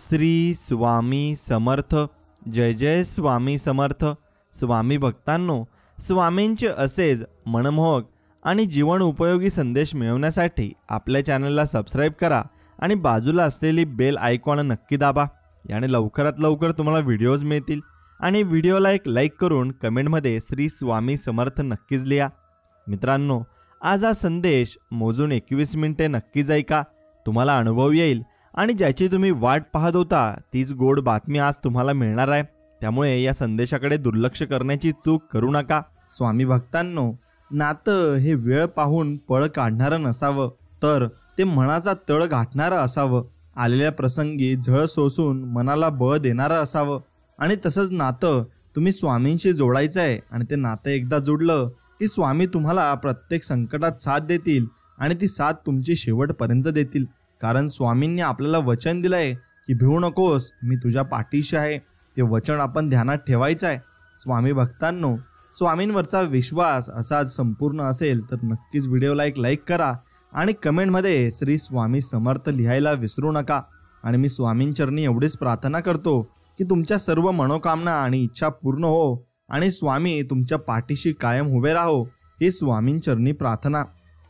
श्री स्वामी समर्थ. जय जय स्वामी समर्थ. स्वामी भक्तांनो, स्वामींचे असेच मनमोहक आणि जीवन उपयोगी संदेश मिळवण्यासाठी आपल्या चॅनलला सबस्क्राईब करा आणि बाजूला असलेली बेल आयकॉन नक्की दाबा. याने लवकरात लवकर तुम्हाला व्हिडिओज मिळतील. आणि व्हिडिओला एक लाईक करून कमेंटमध्ये श्री स्वामी समर्थ नक्कीच लिहा. मित्रांनो, आज हा संदेश मोजून 21 मिनिटे नक्कीच ऐका. तुम्हाला अनुभव येईल आणि ज्याची तुम्ही वाट पाहत होता तीच गोड बातमी आज तुम्हाला मिळणार आहे. त्यामुळे या संदेशाकडे दुर्लक्ष करण्याची चूक करू नका. स्वामी भक्तांनो, नातं हे वेळ पाहून पळ काढणारं नसावं, तर ते मनाचा तळ गाठणारं असावं. आलेल्या प्रसंगी झळ सोसून मनाला बळ देणारं असावं. आणि तसंच नातं तुम्ही स्वामींशी जोडायचं आहे. आणि ते नातं एकदा जोडलं की स्वामी तुम्हाला प्रत्येक संकटात साथ देतील आणि ती साथ तुमची शेवटपर्यंत देतील. कारण स्वामींनी आपल्याला वचन दिलंय की भिवू नकोस, मी तुझ्या पाठीशी आहे. ते वचन आपण ध्यानात ठेवायचं आहे. स्वामी भक्तांनो, स्वामींवरचा विश्वास असाच संपूर्ण असेल तर नक्कीच व्हिडिओला एक लाईक करा आणि कमेंटमध्ये श्री स्वामी समर्थ लिहायला विसरू नका. आणि मी स्वामींचरणी एवढीच प्रार्थना करतो की तुमच्या सर्व मनोकामना आणि इच्छा पूर्ण हो आणि स्वामी तुमच्या पाठीशी कायम उभे राहो. ही स्वामींचरणी प्रार्थना.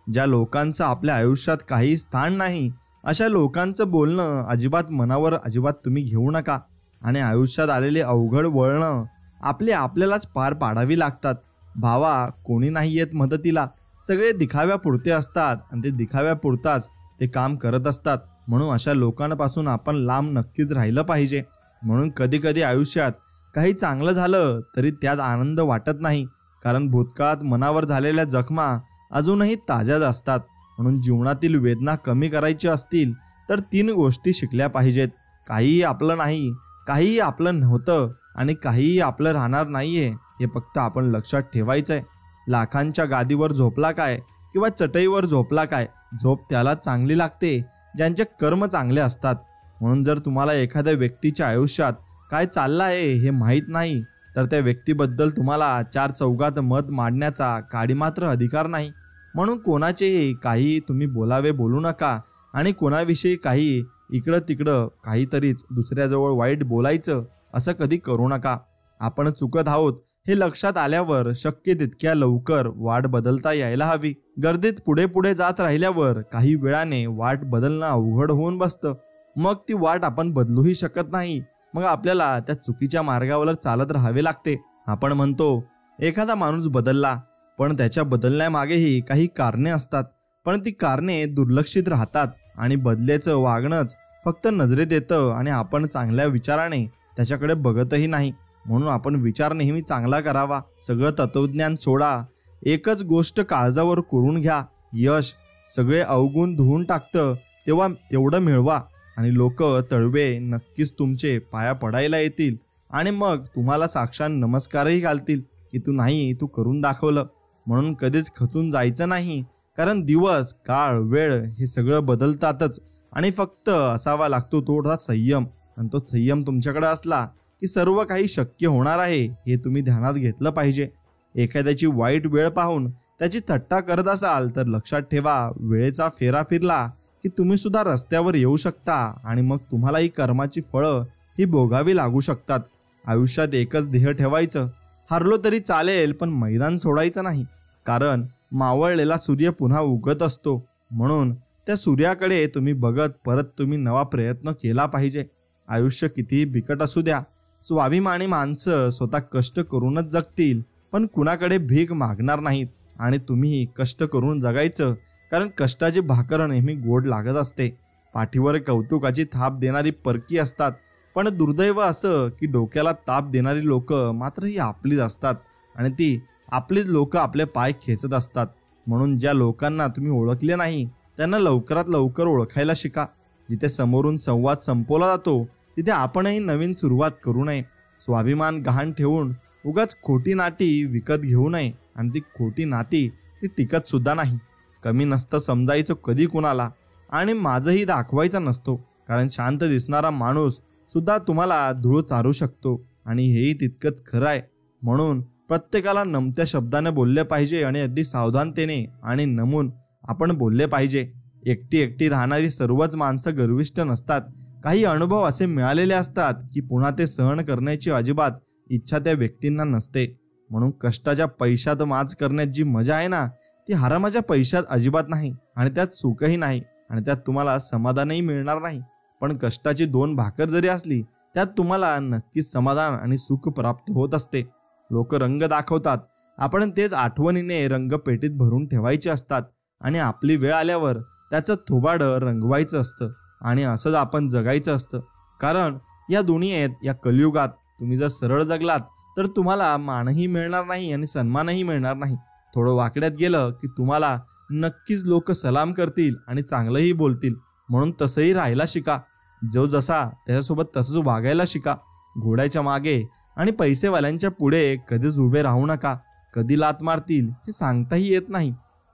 ज्या लोकांचं आपल्या आयुष्यात काही स्थान नाही अशा लोकांचं बोलणं अजिबात मनावर अजिबात तुम्ही घेऊ नका. आणि आयुष्यात आलेले अवघड वळणं आपल्यालाच पार पाडावी लागतात. भावा, कोणी नाही येत मदतीला. सगळे दिखाव्यापुरते असतात आणि ते दिखाव्यापुरताच ते काम करत असतात. म्हणून अशा लोकांपासून आपण लांब नक्कीच राहिलं पाहिजे. म्हणून कधी कधी आयुष्यात काही चांगलं झालं तरी त्यात आनंद वाटत नाही, कारण भूतकाळात मनावर झालेल्या जखमा अजूनही ताज्याच असतात. म्हणून जीवनातील वेदना कमी करायची असतील तर 3 गोष्टी शिकल्या पाहिजेत. काहीही आपलं नाही, काहीही आपलं नव्हतं आणि काहीही आपलं राहणार नाहीये, हे फक्त आपण लक्षात ठेवायचं आहे. लाखांच्या गादीवर झोपला काय किंवा चटईवर झोपला काय, झोप त्याला चांगली लागते ज्यांचे कर्म चांगले असतात. म्हणून जर तुम्हाला एखाद्या व्यक्तीच्या आयुष्यात काय चाललं आहे हे माहीत नाही तर त्या व्यक्तीबद्दल तुम्हाला 4 चौघात मत मांडण्याचा काडीमात्र अधिकार नाही. म्हणून कोणाचेही काही तुम्ही बोलू नका आणि कोणाविषयी काही इकडं तिकडं काहीतरीच दुसऱ्याजवळ वाईट बोलायचं असं कधी करू नका. आपण चुकत आहोत हे लक्षात आल्यावर शक्य तितक्या लवकर वाट बदलता यायला हवी. गर्दीत पुढे पुढे जात राहिल्यावर काही वेळाने वाट बदलणं अवघड होऊन बसतं. मग ती वाट आपण बदलूही शकत नाही. मग आपल्याला त्या चुकीच्या मार्गावर चालत राहावे लागते. आपण म्हणतो एखादा माणूस बदलला, पण त्याच्या बदलण्यामागेही काही कारणे असतात. पण ती कारणे दुर्लक्षित राहतात आणि बदलेचं वागणंच फक्त नजरेत येतं आणि आपण चांगल्या विचाराने त्याच्याकडे बघतही नाही. म्हणून आपण विचार नेहमी चांगला करावा. सगळं तत्वज्ञान सोडा, एकच गोष्ट काळजावर कोरून घ्या. यश सगळे अवगुण धुवून टाकतं, तेव्हा तेवढं मिळवा आणि लोक तळवे नक्कीच तुमचे पाया पडायला येतील आणि मग तुम्हाला साक्षात नमस्कारही घालतील की तू करून दाखवलं. म्हणून कधीच खचून जायचं नाही, कारण दिवस, काळ, वेळ हे सगळं बदलतातच आणि फक्त असावा लागतो थोडा संयम. आणि तो संयम तुमच्याकडे असला की सर्व काही शक्य होणार आहे हे तुम्ही ध्यानात घेतलं पाहिजे. एखाद्याची वाईट वेळ पाहून त्याची थट्टा करत असाल तर लक्षात ठेवा, वेळेचा फेरा फिरला की तुम्ही सुद्धा रस्त्यावर येऊ शकता आणि मग तुम्हाला ही कर्माची फळं ही भोगावी लागू शकतात. आयुष्यात एकच ध्येय ठेवायचं, हरलो तरी चालेल पण मैदान सोडायचं नाही. कारण मावळलेला सूर्य पुन्हा उगत असतो. म्हणून त्या सूर्याकडे तुम्ही बघत परत तुम्ही नवा प्रयत्न केला पाहिजे. आयुष्य कितीही बिकट असू द्या, स्वाभिमानी माणसं स्वतः कष्ट करूनच जगतील, पण कुणाकडे भीक मागणार नाहीत. आणि तुम्ही कष्ट करून जगायचं, कारण कष्टाची भाकर नेहमी गोड लागत असते. पाठीवर कौतुकाची थाप देणारी परकी असतात, पण दुर्दैव असं की डोक्याला ताप देणारी लोक मात्र ही आपलीच असतात आणि ती आपलीच लोक आपले पाय खेचत असतात. म्हणून ज्या लोकांना तुम्ही ओळखले नाही त्यांना लवकरात लवकर ओळखायला शिका. जिथे समोरून संवाद संपवला जातो तिथे आपणही नवीन सुरुवात करू नये. स्वाभिमान गहाण ठेवून उगाच खोटी नाटी विकत घेऊ नये आणि ती खोटी नाती ती टिकत सुद्धा नाही. कमी नसतं समजायचं कधी कुणाला आणि माझंही दाखवायचा नसतो, कारण शांत दिसणारा माणूस सुद्धा तुम्हाला धूळ चारू शकतो आणि हेही तितकंच खरं आहे. म्हणून प्रत्येकाला नमत्या शब्दाने बोलले पाहिजे आणि अगदी सावधानतेने आणि नमून आपण बोलले पाहिजे. एकटी राहणारी सर्वच माणसं गर्विष्ठ नसतात, काही अनुभव असे मिळालेले असतात की पुन्हा ते सहन करण्याची अजिबात इच्छा त्या व्यक्तींना नसते. म्हणून कष्टाच्या पैशात माज करण्यात जी मजा आहे ना, ती हरामाच्या पैशात अजिबात नाही. आणि त्यात सुखही नाही आणि त्यात तुम्हाला समाधानही मिळणार नाही. पण कष्टाची 2 भाकर जरी असली त्यात तुम्हाला नक्कीच समाधान आणि सुख प्राप्त होत असते. लोक रंग दाखवतात, आपण तेच आठवणीने रंगपेटीत भरून ठेवायचे असतात आणि आपली वेळ आल्यावर त्याचं थोबाडं रंगवायचं असतं. आणि असंच आपण जगायचं असतं. कारण या दुनियेत, या कलियुगात तुम्ही जर सरळ जगलात तर तुम्हाला मानही मिळणार नाही आणि सन्मानही मिळणार नाही. थोडं वाकड्यात गेलं की तुम्हाला नक्कीच लोक सलाम करतील आणि चांगलंही बोलतील. म्हणून तसंही राहायला शिका. जो जसा त्याच्यासोबत तसंच वागायला शिका. घोड्याच्या मागे आणि पैसेवाल्यांच्या पुढे कधीच उभे राहू नका. कधी लात मारतील हे सांगताही येत नाही.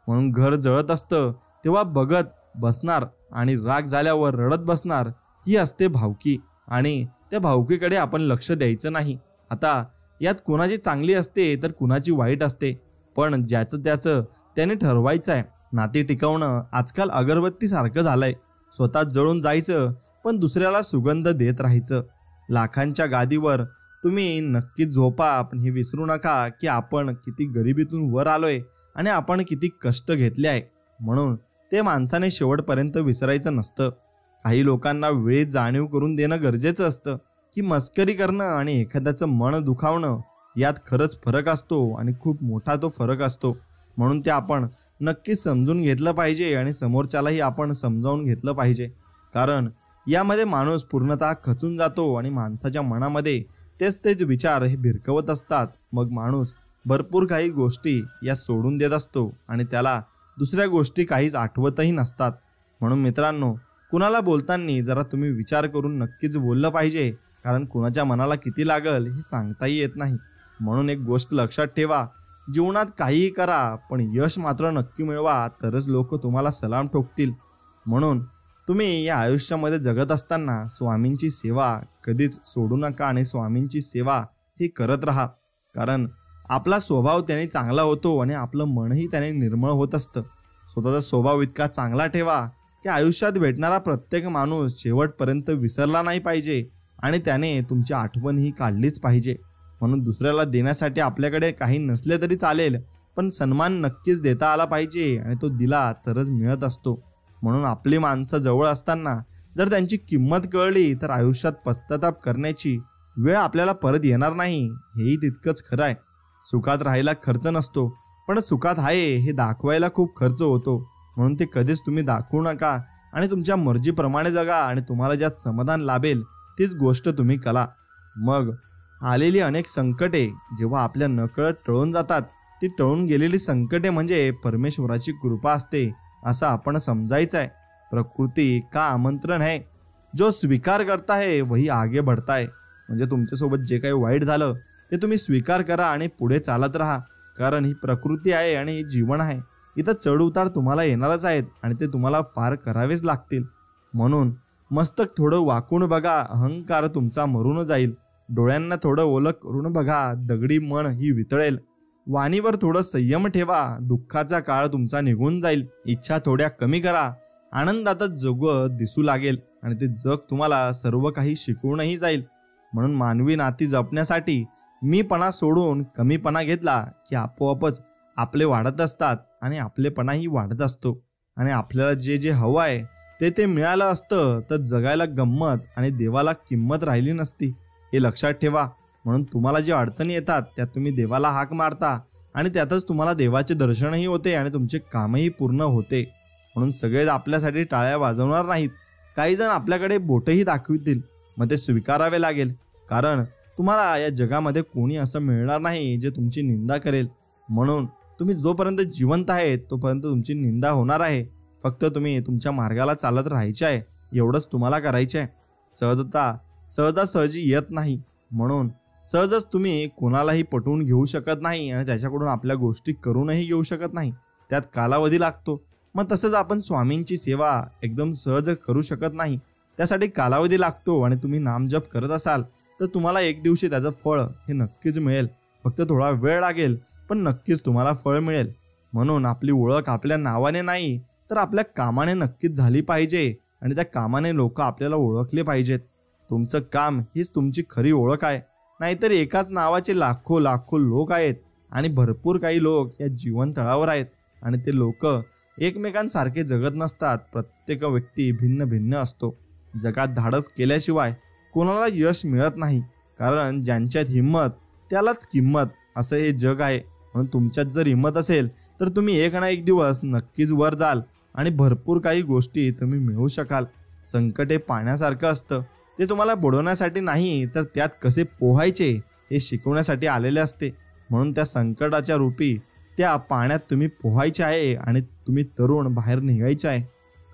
म्हणून घर जळत असतं तेव्हा बघत बसणार आणि राग झाल्यावर रडत बसणार, ही असते भावकी. आणि त्या भावकीकडे आपण लक्ष द्यायचं नाही. आता यात कुणाची चांगली असते तर कुणाची वाईट असते, पण ज्याचं त्याचं त्याने ठरवायचं आहे. नाती टिकवणं आजकाल अगरबत्तीसारखं झालंय. स्वतः जळून जायचं पण दुसऱ्याला सुगंध देत राहायचं. लाखांच्या गादीवर तुम्ही नक्कीच झोपा, पण हे विसरू नका की आपण किती गरिबीतून वर आलोय आणि आपण किती कष्ट घेतले आहे. म्हणून ते माणसाने शेवटपर्यंत विसरायचं नसतं. काही लोकांना वेळेत जाणीव करून देणं गरजेचं असतं की मस्करी करणं आणि एखाद्याचं मन दुखावणं यात खरंच फरक असतो आणि खूप मोठा तो फरक असतो. म्हणून ते आपण नक्कीच समजून घेतलं पाहिजे आणि समोरच्यालाही आपण समजावून घेतलं पाहिजे. कारण यामध्ये माणूस पूर्णतः खचून जातो आणि माणसाच्या मनामध्ये तेच विचार हे भिरकवत असतात. मग माणूस भरपूर काही गोष्टी या सोडून देत असतो आणि त्याला दुसऱ्या गोष्टी काहीच आठवतही नसतात. म्हणून मित्रांनो, कुणाला बोलताना जरा तुम्ही विचार करून नक्कीच बोललं पाहिजे. कारण कुणाच्या मनाला किती लागल हे सांगताही येत नाही. म्हणून एक गोष्ट लक्षात ठेवा, जीवनात काहीही करा पण यश मात्र नक्की मिळवा, तरच लोक तुम्हाला सलाम ठोकतील. म्हणून तुम्ही या आयुष्यामध्ये जगत असताना स्वामींची सेवा कधीच सोडू नका आणि स्वामींची सेवा ही करत राहा. कारण आपला स्वभाव त्याने चांगला होतो आणि आपलं मनही त्याने निर्मळ होत असतं. स्वतःचा स्वभाव इतका चांगला ठेवा की आयुष्यात भेटणारा प्रत्येक माणूस शेवटपर्यंत विसरला नाही पाहिजे आणि त्याने तुमची आठवणही काढलीच पाहिजे. म्हणून दुसऱ्याला देण्यासाठी आपल्याकडे काही नसले तरी चालेल, पण सन्मान नक्कीच देता आला पाहिजे आणि तो दिला तरच मिळत असतो. म्हणून आपली माणसं जवळ असताना जर त्यांची किंमत कळली तर आयुष्यात पश्चाताप करण्याची वेळ आपल्याला परत येणार नाही, हेही तितकंच खरं आहे. सुखात राहायला खर्च नसतो, पण सुखात आहे हे दाखवायला खूप खर्च होतो. म्हणून ते कधीच तुम्ही दाखवू नका आणि तुमच्या मर्जीप्रमाणे जगा आणि तुम्हाला ज्यात समाधान लाभेल तीच गोष्ट तुम्ही करा. मग आलेली अनेक संकटे जेव्हा आपल्या नकळत टळून जातात, ती टळून गेलेली संकटे म्हणजे परमेश्वराची कृपा असते असं आपण समजायचं आहे. प्रकृती का आमंत्रण है, जो स्वीकार करता है वही आगे बढ़ता है. म्हणजे तुमच्यासोबत जे काही वाईट झालं ते तुम्ही स्वीकार करा आणि पुढे चालत राहा. कारण ही प्रकृती आहे आणि ही जीवन आहे. इथं चढ उतार तुम्हाला येणारच आहेत आणि ते तुम्हाला पार करावेच लागतील. म्हणून मस्तक थोडं वाकून बघा, अहंकार तुमचा मरून जाईल. डोळ्यांना थोडं ओलख करून बघा, दगडी मन ही वितळेल. वाणीवर थोडं संयम ठेवा, दुःखाचा काळ तुमचा निघून जाईल. इच्छा थोड्या कमी करा, आनंदातच जग दिसू लागेल आणि ते जग तुम्हाला सर्व काही शिकवूनही जाईल. म्हणून मानवी नाती जपण्यासाठी मीपणा सोडून कमीपणा घेतला की आपोआपच आपले वाढत असतात आणि आपलेपणाही वाढत असतो. आणि आपल्याला जे जे हवं आहे ते मिळालं असतं तर जगायला गंमत आणि देवाला किंमत राहिली नसती. हे लक्षात ठेवा. म्हणून तुम्हाला जे अडचणी येतात त्यात तुम्ही देवाला हाक मारता आणि त्यातच तुम्हाला देवाचे दर्शनही होते आणि तुमचे कामही पूर्ण होते. म्हणून सगळेच आपल्यासाठी टाळ्या वाजवणार नाहीत. काही जण आपल्याकडे बोटही दाखवतील, मग ते स्वीकारावे लागेल. कारण तुम्हाला या जगामध्ये कोणी असं मिळणार नाही जे तुमची निंदा करेल. म्हणून तुम्ही जोपर्यंत जिवंत आहे तोपर्यंत तुमची निंदा होणार आहे. फक्त तुम्ही तुमच्या मार्गाला चालत राहायचे आहे, एवढंच तुम्हाला करायचे आहे. सहजता सहजासहजी येत नाही. म्हणून सहजच तुम्ही कोणालाही पटवून घेऊ शकत नाही आणि त्याच्याकडून आपल्या गोष्टी करूनही घेऊ शकत नाही. त्यात कालावधी लागतो. मग तसंच आपण स्वामींची सेवा एकदम सहज करू शकत नाही. त्यासाठी कालावधी लागतो आणि तुम्ही नामजप करत असाल तर तुम्हाला एक दिवशी त्याचं फळ हे नक्कीच मिळेल. फक्त थोडा वेळ लागेल, पण नक्कीच तुम्हाला फळ मिळेल. म्हणून आपली ओळख आपल्या नावाने नाही तर आपल्या कामाने नक्कीच झाली पाहिजे. आणि त्या कामाने लोक आपल्याला ओळखले पाहिजेत. तुमचं काम हीच तुमची खरी ओळख आहे. नाहीतर एकाच नावाचे लाखो लाखो लोक आहेत आणि भरपूर काही लोक या जीवन तळावर आहेत आणि ते लोक एकमेकांसारखे जगत नसतात. प्रत्येक व्यक्ती भिन्न भिन्न असतो. जगात धाडस केल्याशिवाय कोणाला यश मिळत नाही, कारण ज्यांच्यात हिंमत त्यालाच किंमत, असं हे जग आहे. म्हणून तुमच्यात जर हिंमत असेल तर तुम्ही एक ना एक दिवस नक्कीच वर जाल आणि भरपूर काही गोष्टी तुम्ही मिळवू शकाल. संकट हे पाण्यासारखं असतं. ते तुम्हाला बुडवण्यासाठी नाही तर त्यात कसे पोहायचे हे शिकवण्यासाठी आलेले असते. म्हणून त्या संकटाच्या रूपी त्या पाण्यात तुम्ही पोहायचे आहे आणि तुम्ही तरुण बाहेर निघायचे आहे.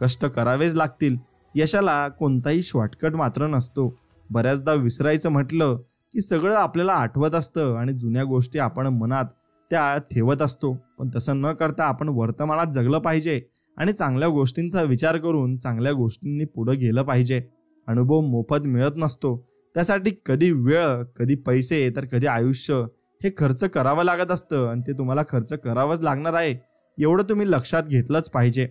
कष्ट करावेच लागतील. यशाला कोणताही शॉर्टकट मात्र नसतो. बऱ्याचदा विसरायचं म्हटलं की सगळं आपल्याला आठवत असतं आणि जुन्या गोष्टी आपण मनात त्या ठेवत असतो. पण तसं न करता आपण वर्तमानात जगलं पाहिजे आणि चांगल्या गोष्टींचा विचार करून चांगल्या गोष्टींनी पुढे गेलं पाहिजे. अनुभव मोफत मिळत नसतो. त्यासाठी कधी वेळ, कधी पैसे, तर कधी आयुष्य हे खर्च करावं लागत असतं आणि ते तुम्हाला खर्च करावंच लागणार आहे, एवढं तुम्ही लक्षात घेतलंच पाहिजे.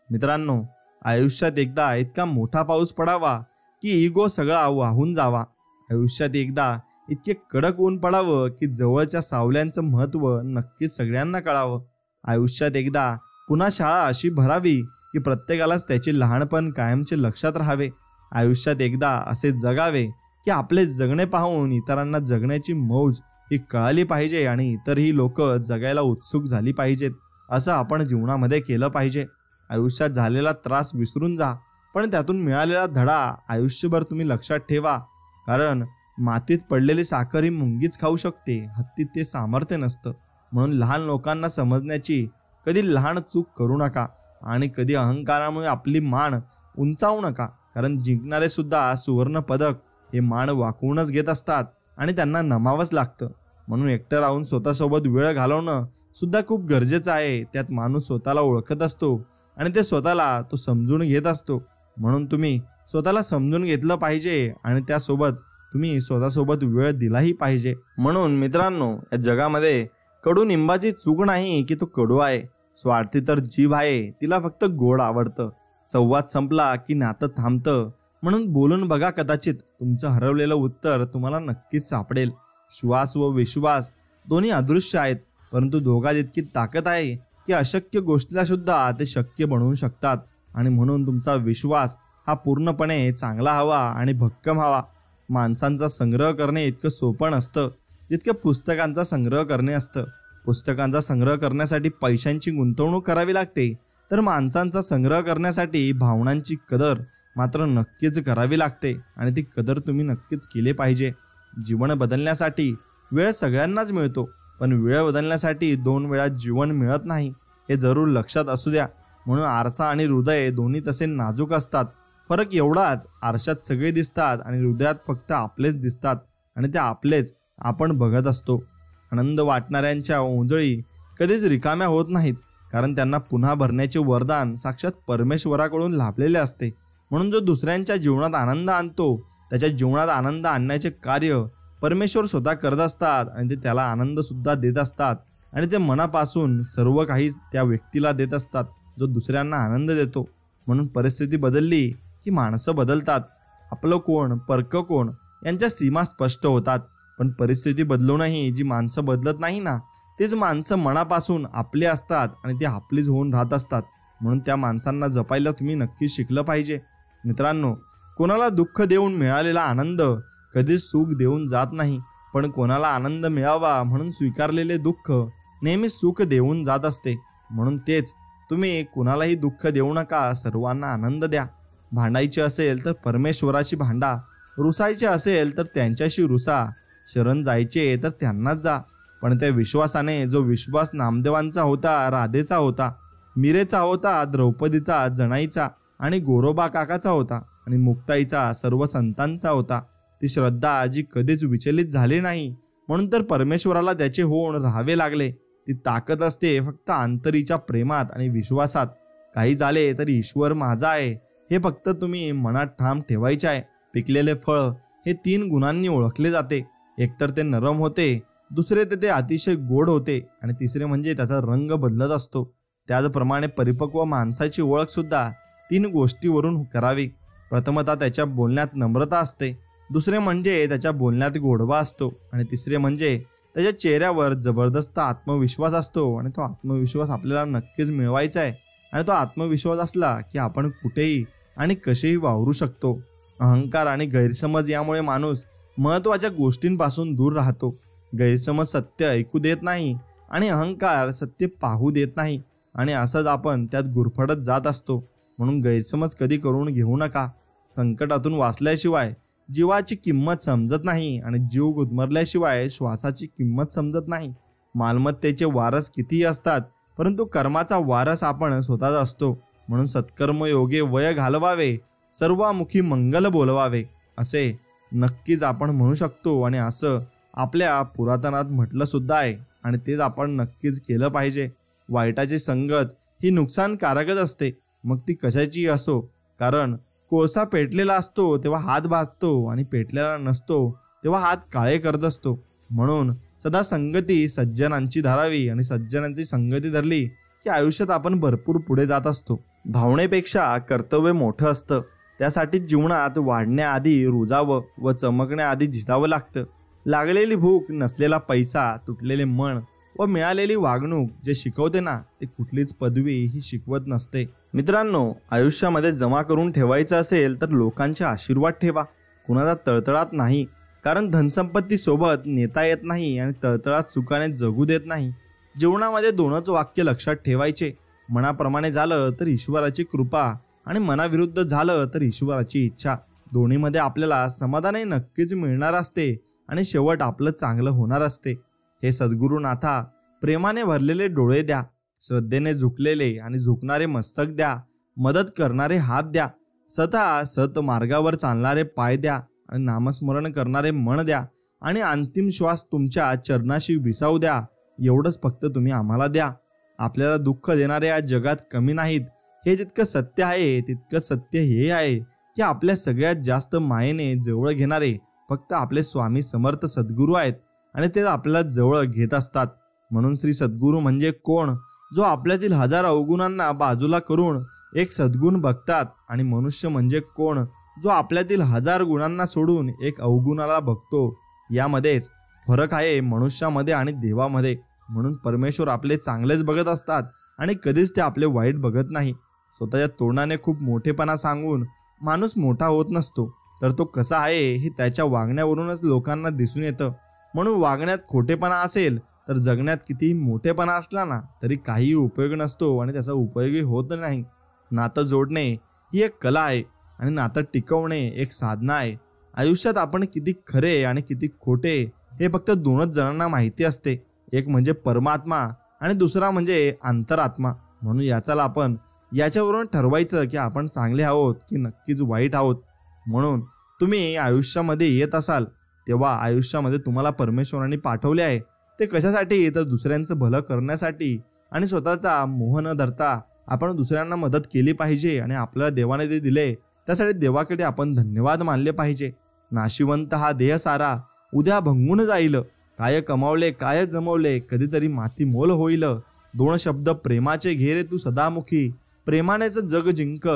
मित्रांनो, आयुष्यात एकदा इतका मोठा पाऊस पडावा की इगो सगळा वाहून जावा. आयुष्यात एकदा इतके कडक ऊन पडावं की जवळच्या सावल्यांचं महत्त्व नक्कीच सगळ्यांना कळावं. आयुष्यात एकदा पुन्हा शाळा अशी भरावी की प्रत्येकालाच त्याचे लहानपण कायमचे लक्षात राहावे. आयुष्यात एकदा असे जगावे की आपले जगणे पाहून इतरांना जगण्याची मौज ही कळाली पाहिजे आणि इतरही लोक जगायला उत्सुक झाली पाहिजेत. असं आपण जीवनामध्ये केलं पाहिजे. आयुष्यात झालेला त्रास विसरून जा, पण त्यातून मिळालेला धडा आयुष्यभर तुम्ही लक्षात ठेवा. कारण मातीत पडलेली साखर ही मुंगीच खाऊ शकते, हत्तीत ते सामर्थ्य नसतं. म्हणून लहान लोकांना समजण्याची कधी लहान चूक करू नका आणि कधी अहंकारामुळे आपली मान उंचावू नका. कारण जिंकणारे सुद्धा सुवर्ण पदक हे मान वाकवूनच घेत असतात आणि त्यांना नमावंच लागतं. म्हणून एकटं राहून स्वतःसोबत वेळ घालवणं सुद्धा खूप गरजेचं आहे. त्यात माणूस स्वतःला ओळखत असतो आणि ते स्वतःला तो समजून घेत असतो. म्हणून तुम्ही स्वतःला समजून घेतलं पाहिजे आणि त्यासोबत तुम्ही स्वतःसोबत वेळ दिलाही पाहिजे. म्हणून मित्रांनो, या जगामध्ये कडुनिंबाची चूक नाही की तो कडू आहे. स्वार्थी तर जीभ आहे, तिला फक्त गोड आवडतं. संवाद संपला की नातं थांबतं. म्हणून बोलून बघा, कदाचित तुमचं हरवलेलं उत्तर तुम्हाला नक्कीच सापडेल. श्वास व विश्वास दोन्ही अदृश्य आहेत, परंतु दोघात इतकी ताकद आहे की अशक्य गोष्टीला सुद्धा ते शक्य बनवू शकतात. आणि म्हणून तुमचा विश्वास हा पूर्णपणे चांगला हवा आणि भक्कम हवा. माणसांचा संग्रह करणे इतकं सोपं नसतं जितकं पुस्तकांचा संग्रह करणे असतं. पुस्तकांचा संग्रह करण्यासाठी पैशांची गुंतवणूक करावी लागते, तर माणसांचा संग्रह करण्यासाठी भावनांची कदर मात्र नक्कीच करावी लागते आणि ती कदर तुम्ही नक्कीच केली पाहिजे. जीवन बदलण्यासाठी वेळ सगळ्यांनाच मिळतो, पण वेळ बदलण्यासाठी 2 वेळा जीवन मिळत नाही, हे जरूर लक्षात असू द्या. म्हणून आरसा आणि हृदय दोन्ही तसे नाजूक असतात. फरक एवढाच, आरशात सगळे दिसतात आणि हृदयात फक्त आपलेच दिसतात आणि ते आपलेच आपण बघत असतो. आनंद वाटणाऱ्यांच्या ओंजळी कधीच रिकाम्या होत नाहीत, कारण त्यांना पुन्हा भरण्याचे वरदान साक्षात परमेश्वराकडून लाभलेले असते. म्हणून जो दुसऱ्यांच्या जीवनात आनंद आणतो, त्याच्या जीवनात आनंद आणण्याचे कार्य परमेश्वर स्वतः करत असतात आणि ते त्याला आनंद सुद्धा देत असतात आणि ते मनापासून सर्व काही त्या व्यक्तीला देत असतात जो दुसऱ्यांना आनंद देतो. म्हणून परिस्थिती बदलली की माणसं बदलतात. आपलं कोण, परकं कोण यांच्या सीमा स्पष्ट होतात. पण परिस्थिती बदलूनही जी माणसं बदलत नाही ना, तेच माणसं मनापासून आपले असतात आणि ते आपलीच होऊन राहत असतात. म्हणून त्या माणसांना जपायला तुम्ही नक्की शिकलं पाहिजे. मित्रांनो, कोणाला दुःख देऊन मिळालेला आनंद कधीच सुख देऊन जात नाही, पण कोणाला आनंद मिळावा म्हणून स्वीकारलेले दुःख नेहमी सुख देऊन जात असते. म्हणून तेच, तुम्ही कुणालाही दुःख देऊ नका, सर्वांना आनंद द्या. भांडायचे असेल तर परमेश्वराशी भांडा, रुसायचे असेल तर त्यांच्याशी रुसा, शरण जायचे तर त्यांनाच जा. पण त्या विश्वासाने, जो विश्वास नामदेवांचा होता, राधेचा होता, मीरेचा होता, द्रौपदीचा, जनाईचा आणि गोरोबा काकाचा होता आणि मुक्ताईचा, सर्व संतांचा होता, ती श्रद्धा जी कधीच विचलित झाली नाही, म्हणून तर परमेश्वराला त्याचे होऊन राहावे लागले. ती ताकद असते फक्त अंतरीच्या प्रेमात आणि विश्वासात. काही झाले तरी ईश्वर माझा आहे, हे फक्त तुम्ही मनात ठाम ठेवायचे आहे. पिकलेले फळ हे 3 गुणांनी ओळखले जाते. एकतर ते नरम होते, दुसरे ते अतिशय गोड होते आणि तिसरे म्हणजे त्याचा रंग बदलत असतो. त्याचप्रमाणे परिपक्व माणसाची ओळख सुद्धा 3 गोष्टीवरून करावी. प्रथमतः त्याच्या बोलण्यात नम्रता असते, दुसरे म्हणजे त्याच्या बोलण्यात गोडवा असतो आणि तिसरे म्हणजे त्याच्या चेहऱ्यावर जबरदस्त आत्मविश्वास असतो. आणि तो आत्मविश्वास आपल्याला नक्कीच मिळवायचा आहे. आणि तो आत्मविश्वास असला की आपण कुठेही आणि कसेही वावरू शकतो. अहंकार आणि गैरसमज यामुळे माणूस महत्त्वाच्या गोष्टींपासून दूर राहतो. गैरसमज सत्य ऐकू देत नाही आणि अहंकार सत्य पाहू देत नाही आणि असंच आपण त्यात गुरफटत जात असतो. म्हणून गैरसमज कधी करून घेऊ नका. संकटातून वाचल्याशिवाय जीवाची किंमत समजत नाही आणि जीव गुदमरल्याशिवाय श्वासाची किंमत समजत नाही. मालमत्तेचे वारस कितीही असतात, परंतु कर्माचा वारस आपण स्वतःच असतो. म्हणून सत्कर्म योगे वय घालवावे, सर्वामुखी मंगल बोलवावे असे नक्कीच आपण म्हणू शकतो. आणि असं आपल्या पुरातनात म्हटलं सुद्धा आहे आणि तेच आपण नक्कीच केलं पाहिजे. वाईटाची संगत ही नुकसानकारकच असते, मग ती कशाची असो. कारण कोळसा पेटलेला असतो तेव्हा हात भाजतो आणि पेटलेला नसतो तेव्हा हात काळे करत असतो. म्हणून सदा संगती सज्जनांची धरावी आणि सज्जनांची संगती धरली की आयुष्यात आपण भरपूर पुढे जात असतो. भावनेपेक्षा कर्तव्य मोठं असतं. त्यासाठी जीवनात वाढण्याआधी रुजावं व चमकण्याआधी झिजावं लागतं. लागलेली भूक, नसलेला पैसा, तुटलेले मन व मिळालेली वागणूक जे शिकवते ना, ते कुठलीच पदवी ही शिकवत नसते. मित्रांनो, आयुष्यामध्ये जमा करून ठेवायचं असेल तर लोकांचे आशीर्वाद ठेवा, कुणाचा तळतळात नाही. कारण धनसंपत्ती सोबत नेता येत नाही आणि तळतळात सुखाने जगू देत नाही. जीवनामध्ये 2च वाक्य लक्षात ठेवायचे. मनाप्रमाणे झालं तर ईश्वराची कृपा आणि मनाविरुद्ध झालं तर ईश्वराची इच्छा. दोन्हीमध्ये आपल्याला समाधानही नक्कीच मिळणार असते आणि शेवट आपलं चांगलं होणार असते. हे सद्गुरुनाथा, प्रेमाने भरलेले डोळे द्या, श्रद्धेने झुकलेले आणि झुकणारे मस्तक द्या, मदत करणारे हात द्या, स्वतः सत मार्गावर चालणारे पाय द्या आणि नामस्मरण करणारे मन द्या आणि अंतिम श्वास तुमच्या चरणाशी विसावू द्या. एवढंच फक्त तुम्ही आम्हाला द्या. आपल्याला दुःख देणारे या जगात कमी नाहीत. हे जितकं सत्य आहे तितकं सत्य हे आहे की आपल्या सगळ्यात जास्त मायेने जवळ घेणारे फक्त आपले स्वामी समर्थ सद्गुरू आहेत आणि ते आपल्याला जवळ घेत असतात. म्हणून श्री सद्गुरू म्हणजे कोण? जो आपल्यातील 1000 अवगुणांना बाजूला करून एक सद्गुण बघतात. आणि मनुष्य म्हणजे कोण? जो आपल्यातील 1000 गुणांना सोडून एक अवगुणाला बघतो. यामध्येच फरक आहे मनुष्यामध्ये आणि देवामध्ये. म्हणून परमेश्वर आपले चांगलेच बघत असतात आणि कधीच ते आपले वाईट बघत नाही. स्वतःच्या तोंडाने खूप मोठेपणा सांगून माणूस मोठा होत नसतो, तर तो कसा आहे हे त्याच्या वागण्यावरूनच लोकांना दिसून येतं. म्हणून वागण्यात खोटेपणा असेल तर जगण्यात कितीही मोठेपणा असला ना तरी काही उपयोग नसतो आणि त्याचा उपयोगही होत नाही. नातं जोडणे ही एक कला आहे आणि नातं टिकवणे एक साधना आहे. आयुष्यात आपण किती खरे आणि किती खोटे हे फक्त 2च जणांना माहिती असते. एक म्हणजे परमात्मा आणि दुसरा म्हणजे अंतरात्मा. म्हणून याच्यावरून ठरवायचं की आपण चांगले आहोत की नक्कीच वाईट आहोत. म्हणून तुम्ही आयुष्यामध्ये येत असाल तेव्हा आयुष्यामध्ये तुम्हाला परमेश्वरांनी पाठवले आहे ते कशासाठी? तर दुसऱ्यांचं भलं करण्यासाठी. आणि स्वतःचा मोह न धरता आपण दुसऱ्यांना मदत केली पाहिजे. आणि आपल्याला देवाने जे दिले त्यासाठी देवाकडे आपण धन्यवाद मानले पाहिजे. नाशिवंत हा देह सारा, उद्या भंगून जाईल. काय कमावले काय जमवले, कधीतरी माती मोल होईल. 2 शब्द प्रेमाचे घे रे तू सदामुखी, प्रेमानेच जग जिंक,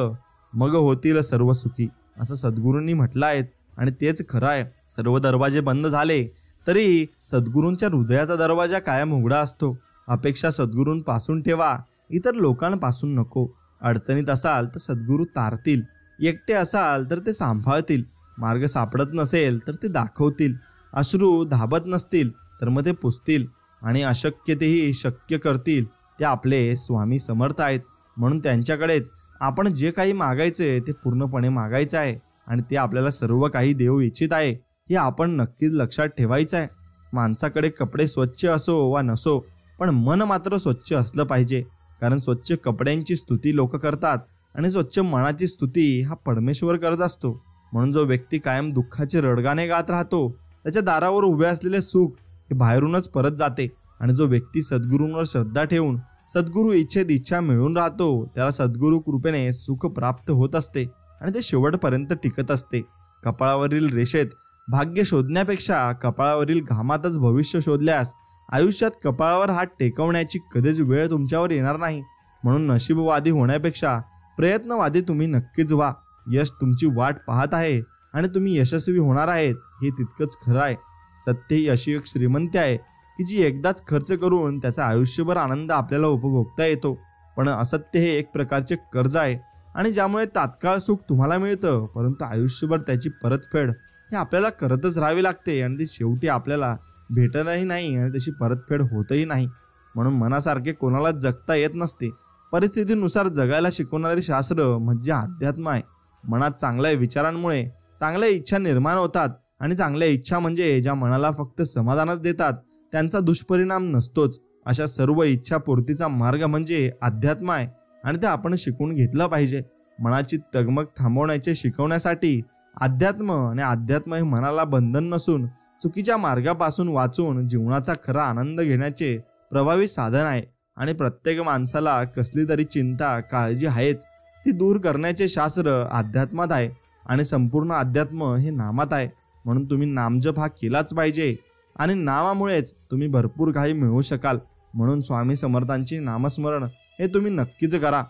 मग होतील सर्व सुखी. असं सद्गुरूंनी म्हटलं आहे आणि तेच खरं आहे. सर्व दरवाजे बंद झाले तरी सद्गुरूंच्या हृदयाचा दरवाजा कायम उघडा असतो. अपेक्षा सद्गुरूंपासून ठेवा, इतर लोकांपासून नको. अडचणीत असाल तर सद्गुरू तारतील, एकटे असाल तर ते सांभाळतील, मार्ग सापडत नसेल तर ते दाखवतील, अश्रू धाबत नसतील तर मग ते पुसतील, आणि अशक्य तेही शक्य करतील. ते आपले स्वामी समर्थ आहेत. म्हणून त्यांच्याकडेच आपण जे काही मागायचे ते पूर्णपणे मागायचे आहे आणि ते आपल्याला सर्व काही देऊ इच्छित आहे हे आपण नक्कीच लक्षात ठेवायचं आहे. माणसाकडे कपडे स्वच्छ असो वा नसो, पण मन मात्र स्वच्छ असलं पाहिजे. कारण स्वच्छ कपड्यांची स्तुती लोक करतात आणि स्वच्छ मनाची स्तुती हा परमेश्वर करत असतो. म्हणून जो व्यक्ती कायम दुःखाचे रडगाणे गात राहतो त्याच्या दारावर उभे असलेले सुख हे बाहेरूनच परत जाते. आणि जो व्यक्ती सद्गुरूंवर श्रद्धा ठेवून सद्गुरू इच्छेत इच्छा मिळून राहतो त्याला सद्गुरू कृपेने सुख प्राप्त होत असते आणि ते शेवटपर्यंत टिकत असते. कपाळावरील रेषेत भाग्य शोधण्यापेक्षा कपाळावरील घामातच भविष्य शोधल्यास आयुष्यात कपाळावर हात टेकवण्याची कधीच वेळ तुमच्यावर येणार नाही. म्हणून नशीबवादी होण्यापेक्षा प्रयत्नवादी तुम्ही नक्कीच व्हा. यश तुमची वाट पाहत आहे आणि तुम्ही यशस्वी होणार आहेत हे तितकंच खरं आहे. सत्य ही अशी एक श्रीमंती आहे की जी एकदाच खर्च करून त्याचा आयुष्यभर आनंद आपल्याला उपभोगता येतो. पण असत्य हे एक प्रकारचे कर्ज आहे आणि ज्यामुळे तात्काळ सुख तुम्हाला मिळतं, परंतु आयुष्यभर त्याची परतफेड हे आपल्याला करतच राहावी लागते आणि ती शेवटी आपल्याला भेटतही नाही आणि त्याची परतफेड होतही नाही. म्हणून मनासारखे कोणाला जगता येत नसते. परिस्थितीनुसार जगायला शिकवणारे शास्त्र म्हणजे अध्यात्म आहे. मनात चांगल्या विचारांमुळे चांगल्या इच्छा निर्माण होतात आणि चांगल्या इच्छा म्हणजे ज्या मनाला फक्त समाधानच देतात त्यांचा दुष्परिणाम नसतोच. अशा सर्व इच्छापूर्तीचा मार्ग म्हणजे अध्यात्म आहे आणि ते आपण शिकून घेतलं पाहिजे. मनाची तगमग थांबवण्याचे शिकवण्यासाठी अध्यात्म हे मनाला बंधन नसून चुकीच्या मार्गापासून वाचून जीवनाचा खरा आनंद घेण्याचे प्रभावी साधन आहे. आणि प्रत्येक माणसाला कसली तरी चिंता काळजी आहेच, ती दूर करण्याचे शास्त्र अध्यात्मात आहे आणि संपूर्ण अध्यात्म हे नामात आहे. म्हणून तुम्ही नामजप हा केलाच पाहिजे आणि नामामुळेच तुम्ही भरपूर काही मिळवू शकाल. म्हणून स्वामी समर्थांची नामस्मरण हे तुम्ही नक्कीच करा.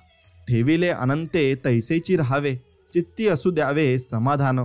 ठेविले अनंते तैसेची राहावे, चित्ती असू द्यावे समाधान.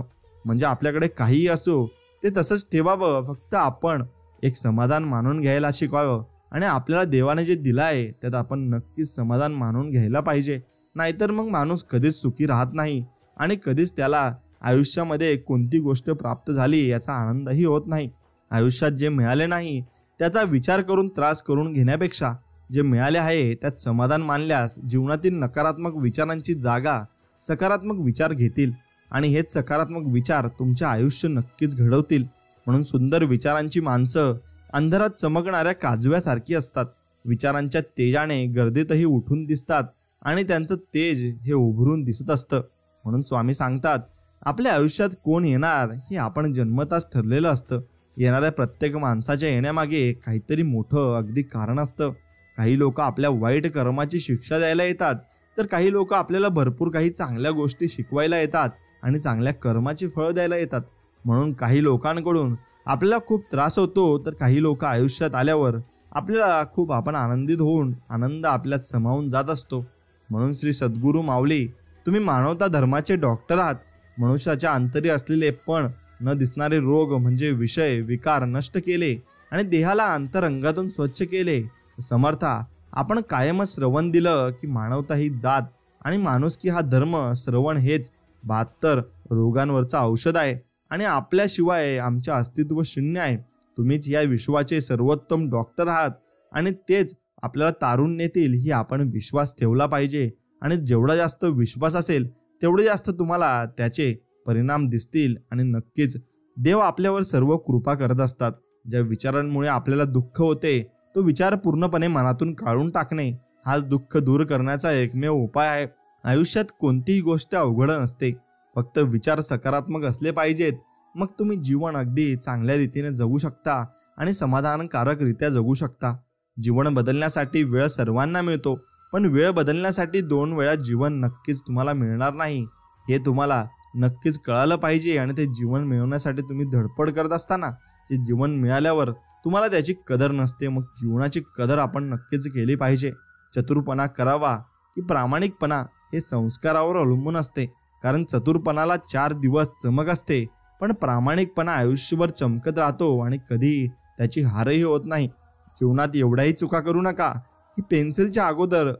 म्हणजे आपल्याकडे काहीही असो ते तसंच ठेवावं, फक्त आपण एक समाधान मानून घ्यायला शिकावं आणि आपल्याला देवाने जे दिलं आहे त्यात आपण नक्कीच समाधान मानून घ्यायला पाहिजे. नाहीतर मग माणूस कधीच सुखी राहत नाही आणि कधीच त्याला आयुष्यामध्ये कोणती गोष्ट प्राप्त झाली याचा आनंदही होत नाही. आयुष्यात जे मिळाले नाही त्याचा विचार करून त्रास करून घेण्यापेक्षा जे मिळाले आहे त्यात समाधान मानल्यास जीवनातील नकारात्मक विचारांची जागा सकारात्मक विचार घेतील आणि हेच सकारात्मक विचार तुमचे आयुष्य नक्कीच घडवतील. म्हणून सुंदर विचारांची माणसं अंधारात चमकणाऱ्या काजव्यासारखी असतात. विचारांच्या तेजाने गर्दीतही उठून दिसतात आणि त्यांचं तेज हे उभरून दिसत असतं. म्हणून स्वामी सांगतात, आपल्या आयुष्यात कोण येणार हे आपण जन्मताच ठरलेलं असतं. येणाऱ्या प्रत्येक माणसाच्या येण्यामागे काहीतरी मोठं अगदी कारण असतं. काही लोक आपल्या वाईट कर्माची शिक्षा द्यायला येतात, तर काही लोक आपल्याला भरपूर काही चांगल्या गोष्टी शिकवायला येतात आणि चांगल्या कर्माची फळं द्यायला येतात. म्हणून काही लोकांकडून आपल्याला खूप त्रास होतो, तर काही लोक आयुष्यात आल्यावर आपल्याला खूप आपण आनंदित होऊन आनंद आपल्यात समावून जात असतो. म्हणून श्री सद्गुरू माऊली, तुम्ही मानवता धर्माचे डॉक्टर आहात. मनुष्याच्या अंतरी असलेले पण न दिसणारे रोग म्हणजे विषय विकार नष्ट केले आणि देहाला अंतरंगातून स्वच्छ केले. समर्था, आपण कायमच श्रवण दिलं की मानवता ही जात आणि माणुसकी हा धर्म. श्रवण हेच 72 रोगांवरचं औषध आहे आणि आपल्याशिवाय आमचे अस्तित्व शून्य आहे. तुम्हीच या विश्वाचे सर्वोत्तम डॉक्टर आहात आणि तेच आपल्याला तारून नेतील ही आपण विश्वास ठेवला पाहिजे. आणि जेवढा जास्त विश्वास असेल तेवढे जास्त तुम्हाला त्याचे परिणाम दिसतील आणि नक्कीच देव आपल्यावर सर्व कृपा करत असतात. ज्या विचारांमुळे आपल्याला दुःख होते तो विचार पूर्णपणे मनातून काढून टाकणे हाच दुःख दूर करण्याचा एकमेव उपाय आहे. आयुष्यात कोणतीही गोष्ट अवघड नसते, फक्त विचार सकारात्मक असले पाहिजेत. मग तुम्ही जीवन अगदी चांगल्या रीतीने जगू शकता आणि समाधानकारकरित्या जगू शकता. जीवन बदलण्यासाठी वेळ सर्वांना मिळतो, पण वेळ बदलण्यासाठी 2 वेळा जीवन नक्कीच तुम्हाला मिळणार नाही. हे तुम्हाला नक्कीच कळालं पाहिजे आणि ते जीवन मिळवण्यासाठी तुम्ही धडपड करत असताना ते जीवन मिळाल्यावर तुम्हाला त्याची कदर नसते. मग जीवनाची कदर आपण नक्कीच केली पाहिजे. चतुरपणा करावा की प्रामाणिकपणा हे संस्कारावर अवलंबून असते. कारण चतुरपणाला 4 दिवस चमक असते, पण प्रामाणिकपणा आयुष्यभर चमकत राहतो आणि कधी त्याची हारही होत नाही. जीवनात एवढ्याही चुका करू नका की पेन्सिलच्या अगोदर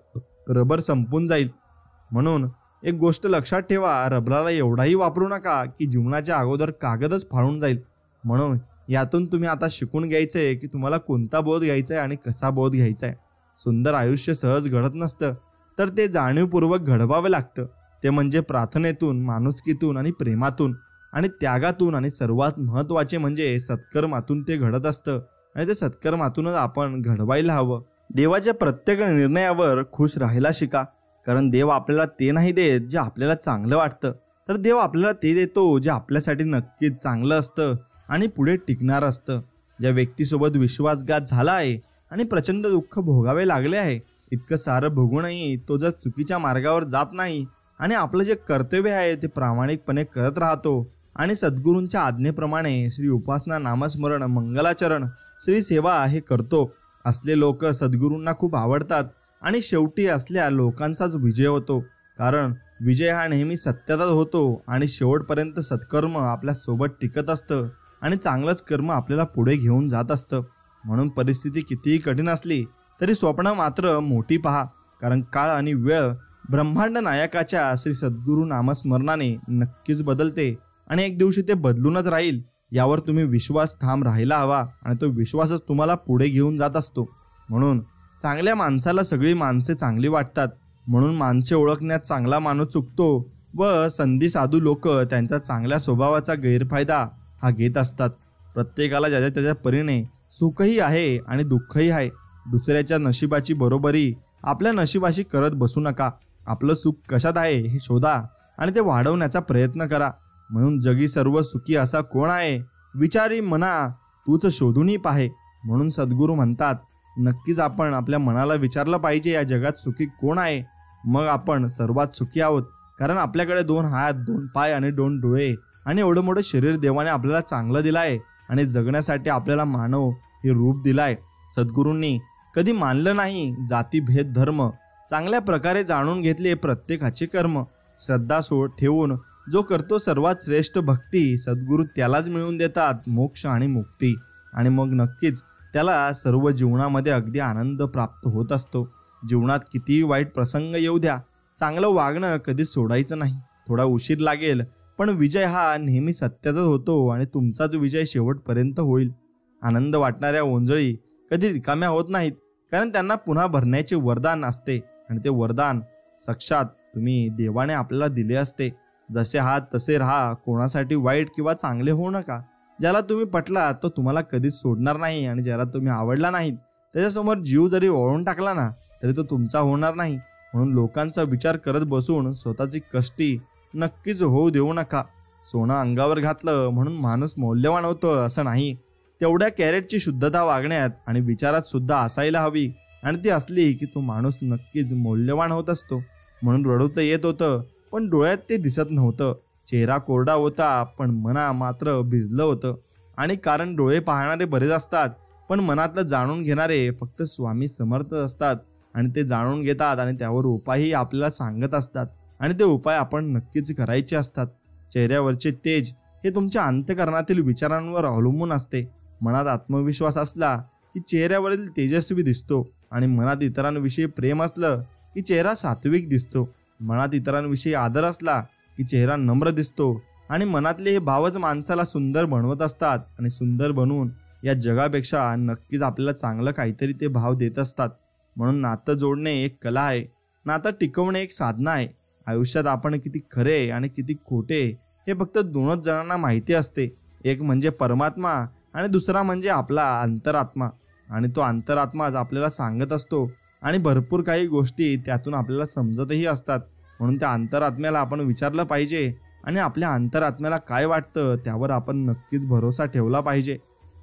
रबर संपून जाईल. म्हणून एक गोष्ट लक्षात ठेवा, रबराला एवढाही वापरू नका की जीवनाच्या अगोदर कागदच फाळून जाईल. म्हणून यातून तुम्ही आता शिकून घ्यायचंय की तुम्हाला कोणता बोध घ्यायचा आहे आणि कसा बोध घ्यायचा आहे. सुंदर आयुष्य सहज घडत नसतं, तर ते जाणीवपूर्वक घडवावे लागतं. ते म्हणजे प्रार्थनेतून, माणुसकीतून आणि प्रेमातून आणि त्यागातून आणि सर्वात महत्त्वाचे म्हणजे सत्कर्मातून ते घडत असतं आणि ते सत्कर्मातूनच आपण घडवायला हवं. देवाच्या प्रत्येक निर्णयावर खुश राहायला शिका, कारण देव आपल्याला ते नाही देत जे आपल्याला चांगलं वाटतं, तर देव आपल्याला ते देतो जे आपल्यासाठी नक्कीच चांगलं असतं आणि पुढे टिकणार असतं. ज्या व्यक्तीसोबत विश्वासघात झाला आहे आणि प्रचंड दुःख भोगावे लागले आहे, इतकं सारं भोगूनही तो जर चुकीच्या मार्गावर जात नाही आणि आपलं जे कर्तव्य आहे ते प्रामाणिकपणे करत राहतो आणि सद्गुरूंच्या आज्ञेप्रमाणे श्री उपासना, नामस्मरण, मंगलाचरण, श्री सेवा हे करतो, असले लोक सद्गुरूंना खूप आवडतात आणि शेवटी असल्या लोकांचाच विजय होतो. कारण विजय हा नेहमी सत्यातच होतो आणि शेवटपर्यंत सत्कर्म आपल्या सोबत टिकत असतं आणि चांगलंच कर्म आपल्याला पुढे घेऊन जात असतं. म्हणून परिस्थिती कितीही कठीण असली तरी स्वप्न मात्र मोठी पहा, कारण काळ आणि वेळ ब्रह्मांड नायकाच्या श्री सद्गुरू नामस्मरणाने नक्कीच बदलते आणि एक दिवशी ते बदलूनच राहील. यावर तुम्ही विश्वास ठाम राहायला हवा आणि तो विश्वासच तुम्हाला पुढे घेऊन जात असतो. म्हणून चांगल्या माणसाला सगळी माणसे चांगली वाटतात, म्हणून माणसे ओळखण्यात चांगला माणूस चुकतो व संधी साधू लोक त्यांच्या चांगल्या स्वभावाचा गैरफायदा हा घेत असतात. प्रत्येकाला ज्याच्या त्याच्या परीने सुखही आहे आणि दुःखही आहे. दुसऱ्याच्या नशिबाची बरोबरी आपल्या नशिबाशी करत बसू नका. आपलं सुख कशात आहे हे शोधा आणि ते वाढवण्याचा प्रयत्न करा. म्हणून जगी सर्व सुखी असा कोण आहे, विचारी मना तूच शोधूनही पाहे. म्हणून सद्गुरू म्हणतात, नक्कीच आपण आपल्या मनाला विचारलं पाहिजे, या जगात सुखी कोण आहे. मग आपण सर्वात सुखी आहोत, कारण आपल्याकडे 2 हात, 2 पाय आणि 2 डोळे आणि एवढं मोठं शरीर देवाने आपल्याला चांगलं दिलं आहे आणि जगण्यासाठी आपल्याला मानव हे रूप दिलं आहे. सद्गुरूंनी कधी मानलं नाही जाती भेद धर्म, चांगल्या प्रकारे जाणून घेतले प्रत्येकाचे कर्म. श्रद्धा ठेवून जो करतो सर्वात श्रेष्ठ भक्ती, सद्गुरू त्यालाच मिळवून देतात मोक्ष आणि मुक्ती. आणि मग नक्कीच त्याला सर्व जीवनामध्ये अगदी आनंद प्राप्त होत असतो. जीवनात कितीही वाईट प्रसंग येऊ द्या, चांगलं वागणं कधी सोडायचं नाही. थोडा उशीर लागेल, पण विजय हा नेहमी सत्याचाच होतो आणि तुमचाच विजय शेवटपर्यंत होईल. आनंद वाटणाऱ्या ओंजळी कधी रिकाम्या होत नाहीत, कारण त्यांना पुन्हा भरण्याचे वरदान असते आणि ते वरदान साक्षात तुम्ही देवाने आपल्याला दिले असते. जसे आहात तसे राहा, कोणासाठी वाईट किंवा चांगले होऊ नका. ज्याला तुम्ही पटला तो तुम्हाला कधीच सोडणार नाही आणि ज्याला तुम्ही आवडला नाहीत त्याच्यासमोर जीव जरी ओळून टाकला ना तरी तो तुमचा होणार नाही. म्हणून लोकांचा विचार करत बसून स्वतःची कष्टी नक्कीच होऊ देऊ नका. सोनं अंगावर घातलं म्हणून माणूस मौल्यवान होतं असं नाही. तेवढ्या कॅरेटची शुद्धता वागण्यात आणि विचारात सुद्धा असायला हवी, आणि ती असली की तो माणूस नक्कीच मौल्यवान होत असतो. म्हणून रडू तर येत होतं, पण डोळ्यात ते दिसत नव्हतं. चेहरा कोरडा होता, पण मना मात्र भिजलं होतं. आणि कारण डोळे पाहणारे बरेच असतात, पण मनातलं जाणून घेणारे फक्त स्वामी समर्थ असतात. आणि ते जाणून घेतात आणि त्यावर उपायही आपल्याला सांगत असतात, आणि ते उपाय आपण नक्कीच करायचे असतात. चेहऱ्यावरचे तेज हे तुमच्या अंतःकरणातील विचारांवर अवलंबून असते. मनात आत्मविश्वास असला की चेहऱ्यावरील तेजस्वी दिसतो, आणि मनात इतरांविषयी प्रेम असलं की चेहरा सात्विक दिसतो. मनात इतरांविषयी आदर असला की चेहरा नम्र दिसतो, आणि मनातले हे भावच माणसाला सुंदर बनवत असतात. आणि सुंदर बनवून या जगापेक्षा नक्कीच आपल्याला चांगलं काहीतरी ते भाव देत असतात. म्हणून नातं जोडणे एक कला आहे, नातं टिकवणे एक साधना आहे. आयुष्यात आपण किती खरे आणि किती खोटे हे फक्त 2च जणांना माहिती असते. एक म्हणजे परमात्मा आणि दुसरा म्हणजे आपला अंतरात्मा. आणि तो अंतरात्माच आपल्याला सांगत असतो, आणि भरपूर काही गोष्टी त्यातून आपल्याला समजतही असतात. म्हणून त्या अंतरात्म्याला आपण विचारलं पाहिजे, आणि आपल्या अंतरात्म्याला काय वाटतं त्यावर आपण नक्कीच भरोसा ठेवला पाहिजे.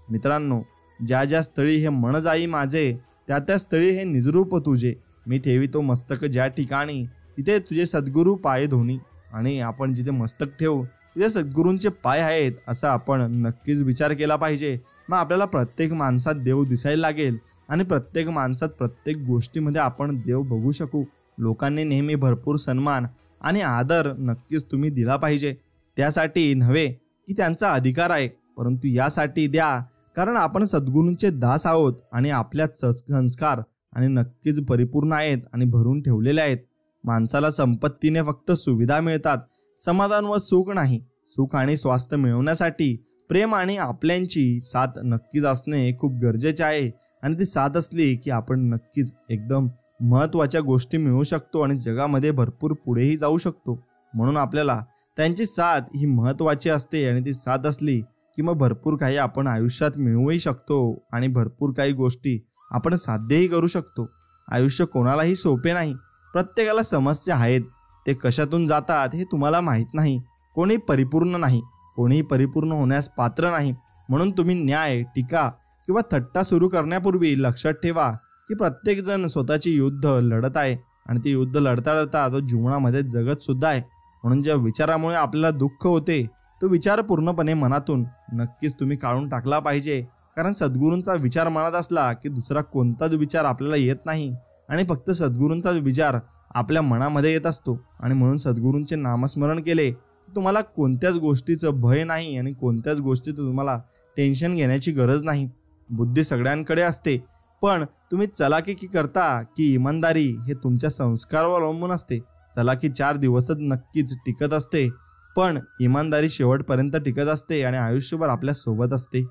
मित्रांनो, ज्या ज्या स्थळी हे मन जाई माझे, त्या त्या स्थळी हे निजरूप तुझे. मी ठेवितो मस्तक ज्या ठिकाणी, तिथे तुझे सद्गुरू पाय धोनी. आणि आपण जिथे मस्तक ठेवू तिथे सद्गुरूंचे पाय आहेत, असा आपण नक्कीच विचार केला पाहिजे. मग आपल्याला प्रत्येक माणसात देव दिसायला लागेल, आणि प्रत्येक माणसात प्रत्येक गोष्टीमध्ये आपण देव बघू शकू. लोकांनी नेहमी भरपूर सन्मान आणि आदर नक्कीच तुम्ही दिला पाहिजे. त्यासाठी नव्हे की त्यांचा अधिकार आहे, परंतु यासाठी द्या कारण आपण सद्गुरूंचे दास आहोत, आणि आपल्यात संस्कार आणि नक्कीच परिपूर्ण आहेत आणि भरून ठेवलेले आहेत. माणसाला संपत्तीने फक्त सुविधा मिळतात, समाधान व सुख नाही. सुख आणि स्वास्थ्य मिळवण्यासाठी प्रेम आणि आपल्यांची साथ नक्कीच असणे खूप गरजेचे आहे. आणि ती साथ असली की आपण नक्कीच एकदम महत्त्वाच्या गोष्टी मिळवू शकतो आणि जगामध्ये भरपूर पुढेही जाऊ शकतो. म्हणून आपल्याला त्यांची साथ ही महत्त्वाची असते, आणि ती साथ असली की मग भरपूर काही आपण आयुष्यात मिळवूही शकतो, आणि भरपूर काही गोष्टी आपण साध्यही करू शकतो. आयुष्य कोणालाही सोपे नाही, प्रत्येकाला समस्या आहेत. ते कशातून जातात हे तुम्हाला माहीत नाही. कोणी परिपूर्ण नाही, कोणीही परिपूर्ण होण्यास पात्र नाही. म्हणून तुम्ही न्याय, टीका किंवा थट्टा सुरू करण्यापूर्वी लक्षात ठेवा की प्रत्येकजण स्वतःची युद्ध लढत आहे, आणि ते युद्ध लढता लढता तो जीवनामध्ये जगत सुद्धा आहे. म्हणून ज्या विचारामुळे आपल्याला दुःख होते तो विचार पूर्णपणे मनातून नक्कीच तुम्ही काढून टाकला पाहिजे. कारण सद्गुरूंचा विचार मनात असला की दुसरा कोणताच विचार आपल्याला येत नाही, आणि फक्त सद्गुरूंचाच विचार आपल्या मनामध्ये येत असतो. आणि म्हणून सद्गुरूंचे नामस्मरण केले की तुम्हाला कोणत्याच गोष्टीचं भय नाही आणि कोणत्याच गोष्टीचं तुम्हाला टेन्शन घेण्याची गरज नाही. बुद्धी सगळ्यांकडे असते, पण तुम्ही चलाकी करता की इमानदारी हे तुमच्या संस्कारावर अवलंबून असते. चलाकी 4 दिवसच नक्कीच टिकत असते, पण इमानदारी शेवटपर्यंत टिकत असते आणि आयुष्यभर आपल्या सोबत असते.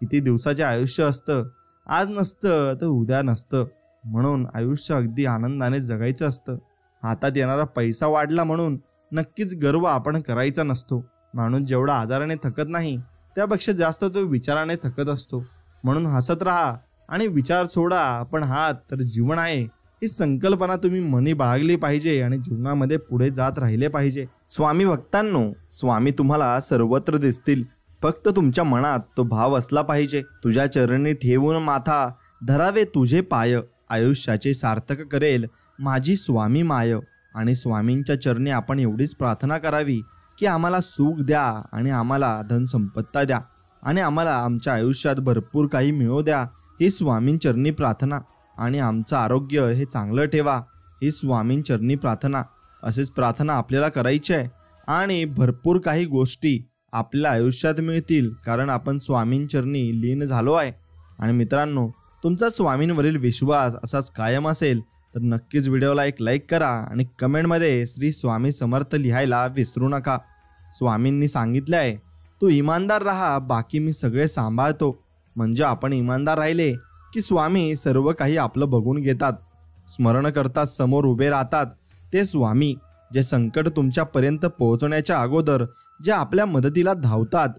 किती दिवसाचे आयुष्य असतं, आज नसतं तर उद्या नसतं. म्हणून आयुष्य अगदी आनंदाने जगायचं असतं. हातात येणारा पैसा वाढला म्हणून नक्कीच गर्व आपण करायचा नसतो. माणूस जेवढा आजाराने थकत नाही त्यापेक्षा जास्त तो विचाराने थकत असतो. म्हणून हसत राहा आणि विचार सोडा. पण हात तर जीवन आहे ही संकल्पना तुम्ही मनी बाळगली पाहिजे आणि जीवनामध्ये पुढे जात राहिले पाहिजे. स्वामी भक्तांनो, स्वामी तुम्हाला सर्वत्र दिसतील, फक्त तुमच्या मनात तो भाव असला पाहिजे. तुझ्या चरणी ठेवून माथा धरावे तुझे पाय, आयुष्याचे सार्थक करेल माझी स्वामी माय. आणि स्वामींच्या चरणी आपण एवढीच प्रार्थना करावी की आम्हाला सुख द्या आणि आम्हाला धनसंपत्ता द्या आणि आम्हाला आमच्या आयुष्यात भरपूर काही मिळवू द्या, ही स्वामींचरणी प्रार्थना. आणि आमचं आरोग्य हे चांगलं ठेवा, ही स्वामींचरणी प्रार्थना. असेच प्रार्थना आपल्याला करायची आहे आणि भरपूर काही गोष्टी आपल्या आयुष्यात मिळतील, कारण आपण स्वामींचरणी लीन झालो आहे. आणि मित्रांनो, तुमचा स्वामींवरील विश्वास असाच कायम असेल तर नक्कीच व्हिडिओला एक लाईक करा आणि कमेंटमध्ये श्री स्वामी समर्थ लिहायला विसरू नका. स्वामींनी सांगितलं आहे, तू इमानदार राहा, बाकी मी सगळे सांभाळतो. म्हणजे आपण इमानदार राहिले की स्वामी सर्व काही आपलं बघून घेतात. स्मरण करतात, समोर उभे राहतात ते स्वामी, जे संकट तुमच्यापर्यंत पोहोचण्याच्या अगोदर जे आपल्या मदतीला धावतात.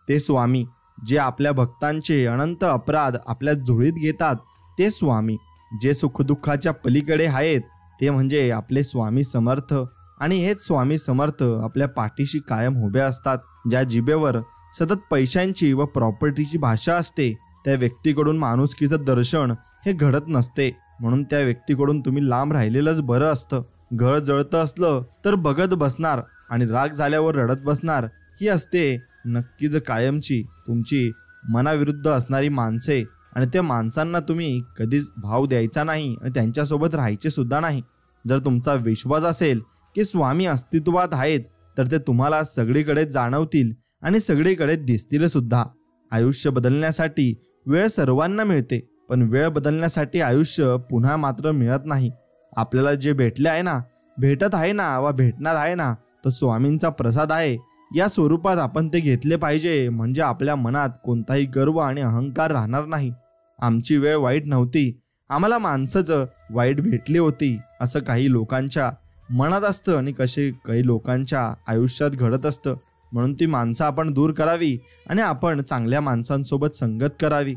ते स्वामी, जे आपल्या भक्तांचे अनंत अपराध आपल्या झोळीत घेतात. ते स्वामी, जे सुखदुःखाच्या पलीकडे आहेत. ते म्हणजे आपले स्वामी समर्थ. आणि हेच स्वामी समर्थ आपल्या पाठीशी कायम उभे असतात. ज्या जिभेवर सतत पैशांची व प्रॉपर्टीची भाषा असते त्या व्यक्तीकडून माणुसकीचं दर्शन हे घडत नसते. म्हणून त्या व्यक्तीकडून तुम्ही लांब राहिलेलंच बरं असतं. घर जळतं असलं तर बघत बसणार आणि राग झाल्यावर रडत बसणार, ही असते नक्कीच कायमची तुमची मनाविरुद्ध असणारी माणसे. आणि त्या माणसांना तुम्ही कधीच भाव द्यायचा नाही आणि त्यांच्यासोबत राहायचे सुद्धा नाही. जर तुमचा विश्वास असेल की स्वामी अस्तित्वात आहेत तर ते तुम्हाला सगळीकडे जाणवतील आणि सगळीकडे दिसतील सुद्धा. आयुष्य बदलण्यासाठी वेळ सर्वांना मिळते, पण वेळ बदलण्यासाठी आयुष्य पुन्हा मात्र मिळत नाही. आपल्याला जे भेटले आहे ना, भेटत आहे ना वा भेटणार आहे ना, तो स्वामींचा प्रसाद आहे. या स्वरूपात आपण ते घेतले पाहिजे, म्हणजे आपल्या मनात कोणताही गर्व आणि अहंकार राहणार नाही. आमची वेळ वाईट नव्हती, आम्हाला माणसाचं वाईट भेटली होती, असं काही लोकांच्या मनात असतं आणि काही लोकांच्या आयुष्यात घडत असतं. म्हणून ती माणसं आपण दूर करावी आणि आपण चांगल्या माणसांसोबत संगत करावी.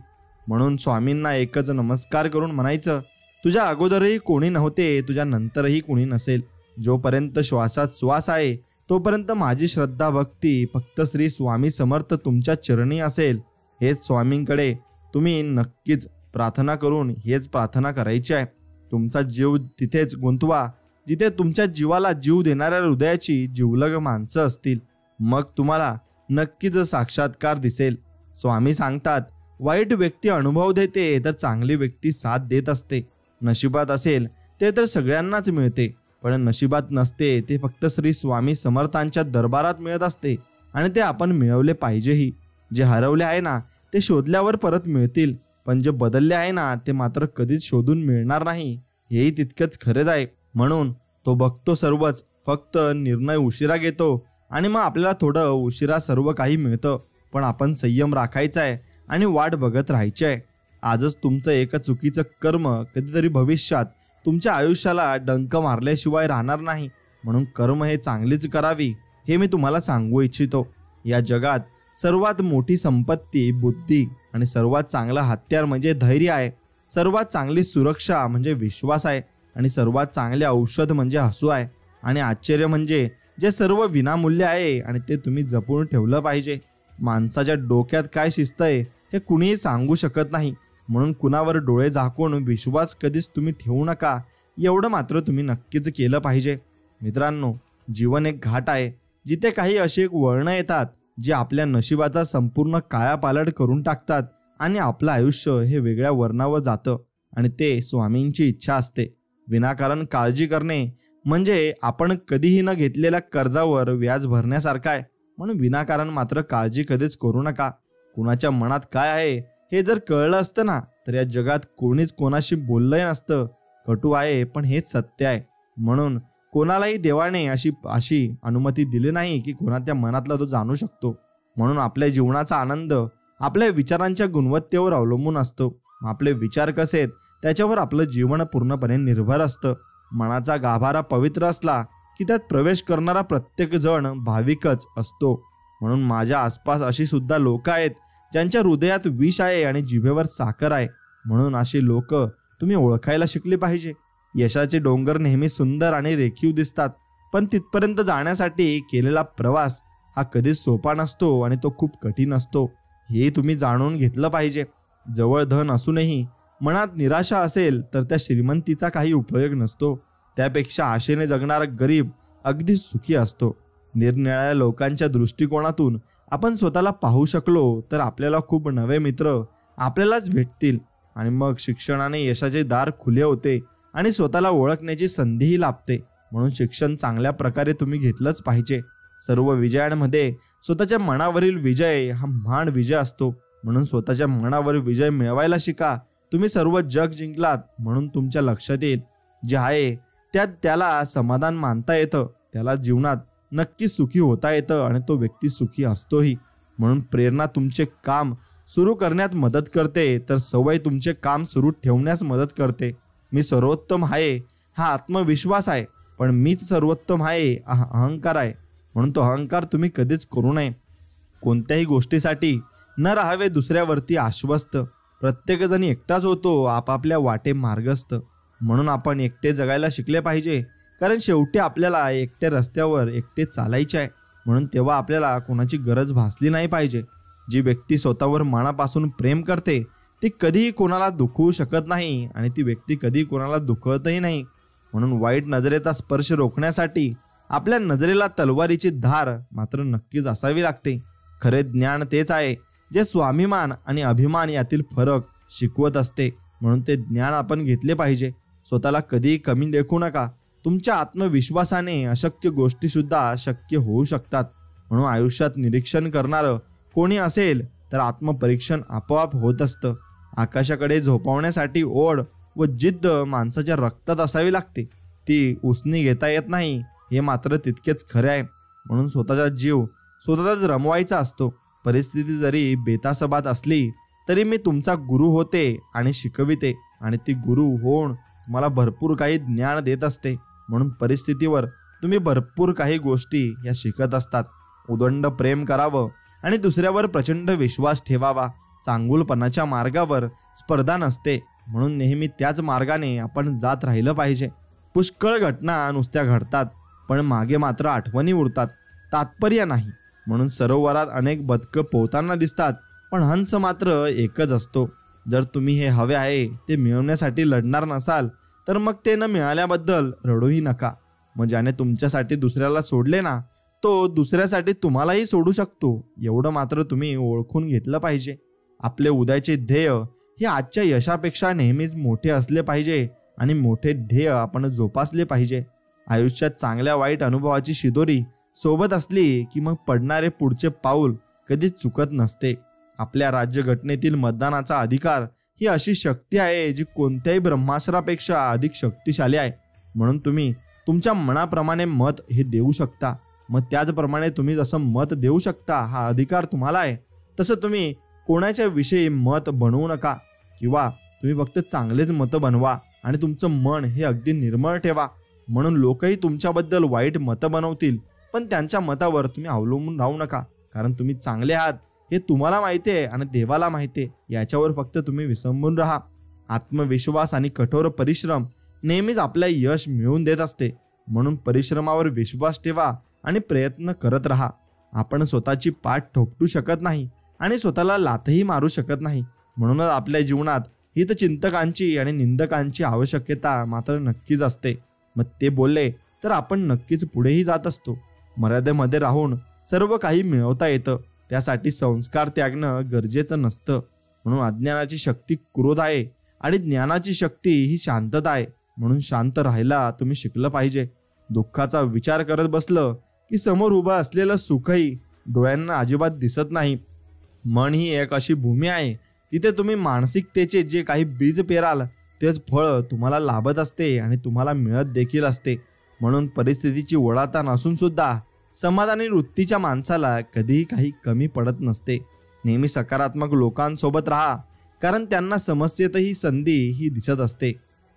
म्हणून स्वामींना एकच नमस्कार करून म्हणायचं, तुझ्या अगोदरही कोणी नव्हते, तुझ्या नंतरही कोणी नसेल. जोपर्यंत श्वासात श्वास आहे तोपर्यंत माझी श्रद्धा भक्ती फक्त श्री स्वामी समर्थ तुमच्या चरणी असेल. हेच स्वामींकडे तुम्ही नक्कीच प्रार्थना करून हेच प्रार्थना करायची आहे. तुमचा जीव तिथेच गुंतवा जिथे तुमच्या जीवाला जीव देणाऱ्या हृदयाची जिवलग माणसं असतील. मग तुम्हाला नक्कीच साक्षात्कार दिसेल. स्वामी सांगतात, वाईट व्यक्ती अनुभव देते तर चांगली व्यक्ती साथ देत असते. नशिबात असेल ते तर सगळ्यांनाच मिळते, पण नशिबात नसते ते फक्त श्री स्वामी समर्थांच्या दरबारात मिळत असते आणि ते आपण मिळवले पाहिजेही. जे हरवले आहे ना ते शोधल्यावर परत मिळतील, पण जे बदलले आहे ना ते मात्र कधीच शोधून मिळणार नाही, हेही तितकंच खरेच आहे. म्हणून तो बघतो सर्वच, फक्त निर्णय उशिरा घेतो आणि मग आपल्याला थोडं उशिरा सर्व काही मिळतं. पण आपण संयम राखायचा आहे आणि वाट बघत राहायची आहे. आजच तुमचं एका चुकीचं कर्म कधीतरी भविष्यात तुमच्या आयुष्याला डंक मारल्याशिवाय राहणार नाही. म्हणून कर्म हे चांगलीच करावी हे मी तुम्हाला सांगू इच्छितो. या जगात सर्वात मोठी संपत्ती बुद्धी आणि सर्वात चांगलं हत्यार म्हणजे धैर्य आहे. सर्वात चांगली सुरक्षा म्हणजे विश्वास आहे आणि सर्वात चांगले औषध म्हणजे हसू आहे. आणि आश्चर्य म्हणजे जे सर्व विनामूल्य आहे आणि ते तुम्ही जपून ठेवलं पाहिजे. माणसाच्या डोक्यात काय शिस्त आहे हे कुणीही सांगू शकत नाही. म्हणून कुणावर डोळे झाकून विश्वास कधीच तुम्ही ठेवू नका, एवढं मात्र तुम्ही नक्कीच केलं पाहिजे. मित्रांनो, जीवन एक घाट आहे जिथे काही अशी एक वळणं येतात जी आपल्या नशिबाचा संपूर्ण कायापालट करून टाकतात आणि आपलं आयुष्य हे वेगळ्या वर्णावर जातं. आणि ते स्वामींची इच्छा असते. विनाकारण काळजी करणे म्हणजे आपण कधीही न घेतलेल्या कर्जावर व्याज भरण्यासारखा आहे. म्हणून विनाकारण मात्र काळजी कधीच करू नका. कुणाच्या मनात काय आहे हे जर कळलं असतं ना, तर या जगात कोणीच कोणाशी बोललंही नसतं. कटू आहे पण हेच सत्य आहे. म्हणून कोणालाही देवाने अशी अनुमती दिली नाही की कोणाच्या मनातला तो जाणू शकतो. म्हणून आपल्या जीवनाचा आनंद आपल्या विचारांच्या गुणवत्तेवर अवलंबून असतो. आपले विचार कसे आहेत त्याच्यावर आपलं जीवन पूर्णपणे निर्भर असतं. मनाचा गाभारा पवित्र असला की त्यात प्रवेश करणारा प्रत्येक जण भाविकच असतो. म्हणून माझ्या आसपास अशी सुद्धा लोक आहेत ज्यांच्या हृदयात विष आहे आणि जिभेवर साखर आहे. म्हणून अशी लोक तुम्ही ओळखायला शिकली पाहिजे. यशाचे डोंगर नेहमी सुंदर आणि रेखीव दिसतात, पण तिथपर्यंत जाण्यासाठी केलेला प्रवास हा कधीच सोपा नसतो आणि तो खूप कठीण असतो. हे तुम्ही जाणून घेतलं पाहिजे. जवळ धन असूनही मनात निराशा असेल तर त्या श्रीमंतीचा काही उपयोग नसतो. त्यापेक्षा आशेने जगणारा गरीब अगदी सुखी असतो. निरनिराळ्या लोकांच्या दृष्टिकोनातून आपण स्वतःला पाहू शकलो तर आपल्याला खूप नवे मित्र आपल्यालाच भेटतील आणि मग शिक्षणाने यशाचे दार खुले होते आणि स्वतःला ओळखण्याची संधीही लाभते. म्हणून शिक्षण चांगल्या प्रकारे तुम्ही घेतलंच पाहिजे. सर्व विजयांमध्ये स्वतःच्या मनावरील विजय हा महान विजय असतो. म्हणून स्वतःच्या मनावर विजय मिळवायला शिका. तुम्ही सर्व जग जिंकलात म्हणून तुमच्या लक्षात येईल जे आहे त्यात त्याला समाधान मानता येतं, त्याला जीवनात नक्की सुखी होता येतं आणि तो व्यक्ती सुखी असतोही. म्हणून प्रेरणा तुमचे काम सुरू करण्यात मदत करते तर सवय तुमचे काम सुरू ठेवण्यास मदत करते. मी सर्वोत्तम आहे हा आत्मविश्वास आहे, पण मीच सर्वोत्तम आहे हा अहंकार आहे. म्हणून तो अहंकार तुम्ही कधीच करू नये. कोणत्याही गोष्टीसाठी न राहावे दुसऱ्यावरती आश्वस्त. प्रत्येकजण एकटाच होतो आपापल्या वाटे मार्गस्थ. म्हणून आपण एकटे जगायला शिकले पाहिजे, कारण शेवटी आपल्याला एकट्या रस्त्यावर एकटे चालायचे आहे. म्हणून तेव्हा आपल्याला कोणाची गरज भासली नाही पाहिजे. जी व्यक्ती स्वतःवर मनापासून प्रेम करते ती कधीही कोणाला दुखवू शकत नाही आणि ती व्यक्ती कधी कोणाला दुखवतही नाही. म्हणून वाईट नजरेचा स्पर्श रोखण्यासाठी आपल्या नजरेला तलवारीची धार मात्र नक्कीच असावी लागते. खरे ज्ञान तेच आहे जे स्वाभिमान आणि अभिमान यातील फरक शिकवत असते. म्हणून ते ज्ञान आपण घेतले पाहिजे. स्वतःला कधीही कमी लेखू नका. तुमच्या आत्मविश्वासाने अशक्य गोष्टी सुद्धा शक्य होऊ शकतात. म्हणून आयुष्यात निरीक्षण करणारं कोणी असेल तर आत्मपरीक्षण आपोआप होत असतं. आकाशाकडे झोपवण्यासाठी ओढ व जिद्द माणसाच्या रक्तात असावी लागते. ती उसनी घेता येत नाही हे मात्र तितकेच खरे आहे. म्हणून स्वतःचा जीव स्वतःच रमवायचा असतो. परिस्थिती जरी बेतासबात असली तरी मी तुमचा गुरु होते आणि शिकविते आणि ती गुरु होऊन तुम्हाला भरपूर काही ज्ञान देत असते. म्हणून परिस्थितीवर तुम्ही भरपूर काही गोष्टी या शिकत असतात. उदंड प्रेम करावं आणि दुसऱ्यावर प्रचंड विश्वास ठेवावा. चांगुलपणाच्या मार्गावर स्पर्धा नसते, म्हणून नेहमी त्याच मार्गाने आपण जात राहिलं पाहिजे. पुष्कळ घटना नुसत्या घडतात पण मागे मात्र आठवणी उरतात, तात्पर्य नाही. म्हणून सरोवरात अनेक बदकं पोहताना दिसतात पण हंस मात्र एकच असतो. जर तुम्ही हे हवे आहे ते मिळवण्यासाठी लढणार नसाल तर मग ते न मिळाल्याबद्दल रडूही नका. मग ज्याने तुमच्यासाठी दुसऱ्याला सोडले ना तो दुसऱ्यासाठी तुम्हालाही सोडू शकतो, एवढं मात्र तुम्ही ओळखून घेतलं पाहिजे. आपले उद्याचे ध्येय हे आजच्या यशापेक्षा नेहमीच मोठे असले पाहिजे आणि मोठे ध्येय आपण जोपासले पाहिजे. आयुष्यात चांगल्या वाईट अनुभवाची शिदोरी सोबत असली की मग पडणारे पुढचे पाऊल कधीच चुकत नसते. आपल्या राज्यघटनेतील मतदानाचा अधिकार ही अशी शक्ती आहे जी कोणत्याही ब्रह्मास्त्रापेक्षा अधिक शक्तिशाली आहे. म्हणून तुम्ही तुमच्या मनाप्रमाणे मत हे देऊ शकता. मग त्याचप्रमाणे तुम्ही जसं मत देऊ शकता हा अधिकार तुम्हाला आहे, तसं तुम्ही कोणाच्या विषयी मत बनवू नका किंवा तुम्ही फक्त चांगलेच मतं बनवा आणि तुमचं मन हे अगदी निर्मळ ठेवा. म्हणून लोकही तुमच्याबद्दल वाईट मतं बनवतील पण त्यांच्या मतावर तुम्ही अवलंबून राहू नका, कारण तुम्ही चांगले आहात हे तुम्हाला माहिती आहे आणि देवाला माहिती आहे. याच्यावर फक्त तुम्ही विसंबून राहा. आत्मविश्वास आणि कठोर परिश्रम नेहमीच आपल्या यश मिळवून देत असते. म्हणून परिश्रमावर विश्वास ठेवा आणि प्रयत्न करत राहा. आपण स्वतःची पाठ थोपटू शकत नाही आणि स्वतःला लाथही मारू शकत नाही. म्हणूनच आपल्या जीवनात हितचिंतकांची आणि निंदकांची आवश्यकता मात्र नक्कीच असते. मग ते बोलले तर आपण नक्कीच पुढेही जात असतो. मर्यादेमध्ये राहून सर्व काही मिळवता येतं, त्यासाठी संस्कार त्यागणं गरजेचं नसतं. म्हणून अज्ञानाची शक्ती क्रोध आहे आणि ज्ञानाची शक्ती ही शांतता आहे. म्हणून शांत राहायला तुम्ही शिकलं पाहिजे. दुःखाचा विचार करत बसलं की समोर उभं असलेलं सुखही डोळ्यांना अजिबात दिसत नाही. मन ही एक अशी भूमी आहे तिथे तुम्ही मानसिकतेचे जे काही बीज पेराल तेच फळ तुम्हाला लाभत असते आणि तुम्हाला मिळत देखील असते. म्हणून परिस्थितीची ओढाताण असून सुद्धा समाधानी वृत्तीच्या माणसाला कधीही काही कमी पडत नसते. नेहमी सकारात्मक लोकांसोबत राहा, कारण त्यांना समस्येतही संधी ही दिसत असते.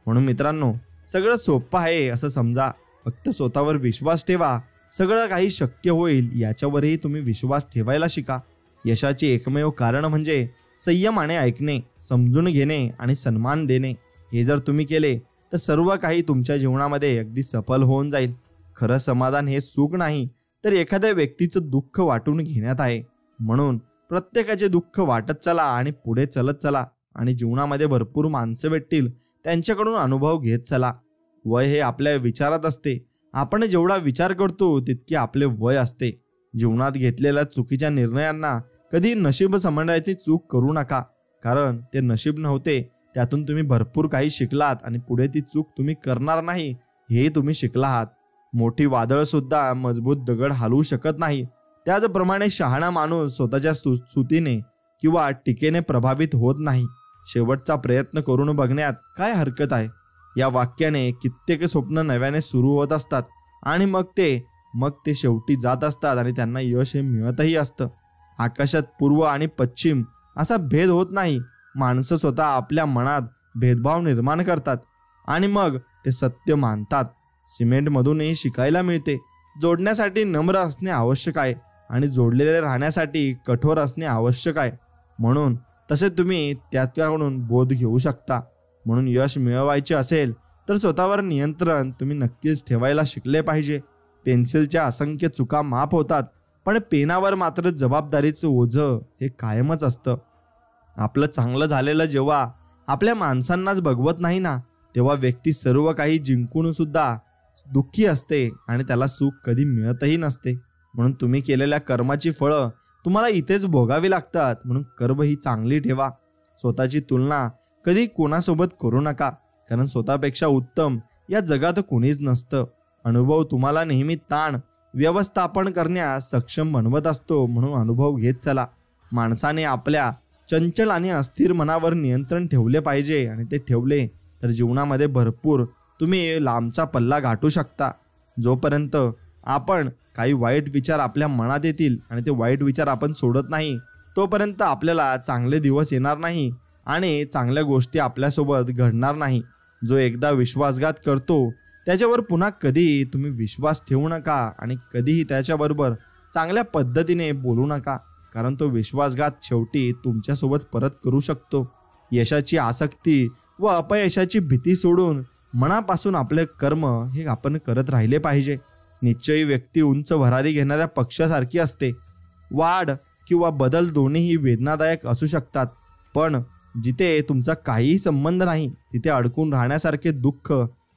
म्हणून मित्रांनो, सगळं सोपं आहे असं समजा, फक्त स्वतःवर विश्वास ठेवा. सगळं काही शक्य होईल याच्यावरही तुम्ही विश्वास ठेवायला शिका. यशाचे एकमेव कारण म्हणजे संयमाने ऐकणे, समजून घेणे आणि सन्मान देणे. हे जर तुम्ही केले तर सर्व काही तुमच्या जीवनामध्ये अगदी सफल होऊन जाईल. खरं समाधान हे सुख नाही तर एखाद्या व्यक्तीचं दुःख वाटून घेण्यात आहे. म्हणून प्रत्येकाचे दुःख वाटत चला आणि पुढे चलत चला. आणि जीवनामध्ये भरपूर माणसं भेटतील, त्यांच्याकडून अनुभव घेत चला. वय हे आपल्या विचारात असते. आपण जेवढा विचार करतो तितके आपले वय असते. जीवनात घेतलेल्या चुकीच्या निर्णयांना कधी नशीब समजण्याची चूक करू नका, कारण ते नशीब नव्हते. त्यातून तुम्ही भरपूर काही शिकलात आणि पुढे ती चूक तुम्ही करणार नाही हे तुम्ही शिकला आहात. मोठी वादळ सुद्धा मजबूत दगड हलवू शकत नाही. त्याचप्रमाणे शहाणा माणूस स्वतःच्या स्तुतीने किंवा टीकेने प्रभावित होत नाही. शेवटचा प्रयत्न करून बघण्यात काय हरकत आहे. या वाक्याने कित्येक स्वप्न नव्याने सुरू होत असतात आणि मग ते शेवटी जात असतात आणि त्यांना यश हे मिळतही असतं. आकाशात पूर्व आणि पश्चिम असा भेद होत नाही. माणसं स्वतः आपल्या मनात भेदभाव निर्माण करतात आणि मग ते सत्य मानतात. सिमेंटमधूनही शिकायला मिळते. जोडण्यासाठी नम्र असणे आवश्यक आहे आणि जोडलेले राहण्यासाठी कठोर असणे आवश्यक आहे. म्हणून तसे तुम्ही त्याच्याकडून बोध घेऊ शकता. म्हणून यश मिळवायचे असेल तर स्वतःवर नियंत्रण तुम्ही नक्कीच ठेवायला शिकले पाहिजे. पेन्सिलच्या असंख्य चुका माफ होतात, पण पेनावर मात्र जबाबदारीचं ओझं हे कायमच असतं. आपलं चांगलं झालेलं जेव्हा आपल्या माणसांनाच बघवत नाही ना, तेव्हा व्यक्ती सर्व काही जिंकून सुद्धा दुःखी असते आणि त्याला सुख कधी मिळतही नसते. म्हणून तुम्ही केलेल्या कर्माची फळं तुम्हाला इथेच भोगावी लागतात. म्हणून कर्म ही चांगली ठेवा. स्वतःची तुलना कधी कोणासोबत करू नका, कारण स्वतःपेक्षा उत्तम या जगात कोणीच नसतं. अनुभव तुम्हाला नेहमी ताण व्यवस्थापन करण्यास सक्षम बनवत असतो. म्हणून अनुभव घेत चला. माणसाने आपल्या चंचल आणि अस्थिर मनावर नियंत्रण ठेवले पाहिजे आणि ते ठेवले तर जीवनामध्ये भरपूर तुम्ही लांबचा पल्ला गाठू शकता. जोपर्यंत आपण काही वाईट विचार आपल्या मनात येतील आणि ते वाईट विचार आपण सोडत नाही, तोपर्यंत आपल्याला चांगले दिवस येणार नाही आणि चांगल्या गोष्टी आपल्यासोबत घडणार नाही. जो एकदा विश्वासघात करतो त्याच्यावर पुन्हा कधीही तुम्ही विश्वास ठेवू नका आणि कधीही त्याच्याबरोबर चांगल्या पद्धतीने बोलू नका, कारण तो विश्वासघात शेवटी तुमच्यासोबत परत करू शकतो. यशाची आसक्ती व अपयशाची भीती सोडून मनापासून आपले कर्म हे आपण करत राहिले पाहिजे. निश्चयी व्यक्ती उंच भरारी घेणाऱ्या पक्षासारखी असते. वाढ किंवा बदल दोन्हीही वेदनादायक असू शकतात, पण जिथे तुमचा काहीही संबंध नाही तिथे अडकून राहण्यासारखे दुःख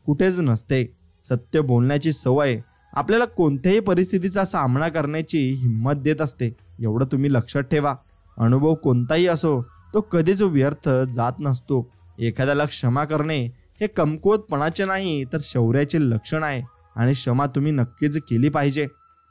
कुठेच नसते. सत्य बोलण्याची सवय आपल्याला कोणत्याही परिस्थितीचा सामना करण्याची हिंमत देत असते. एवढं तुम्ही लक्षात ठेवा. अनुभव कोणताही असो तो कधीच व्यर्थ जात नसतो. एखाद्याला क्षमा करणे हे कमकुवतपणाचे नाही तर शौर्याचे लक्षण आहे आणि क्षमा तुम्ही नक्कीच केली पाहिजे.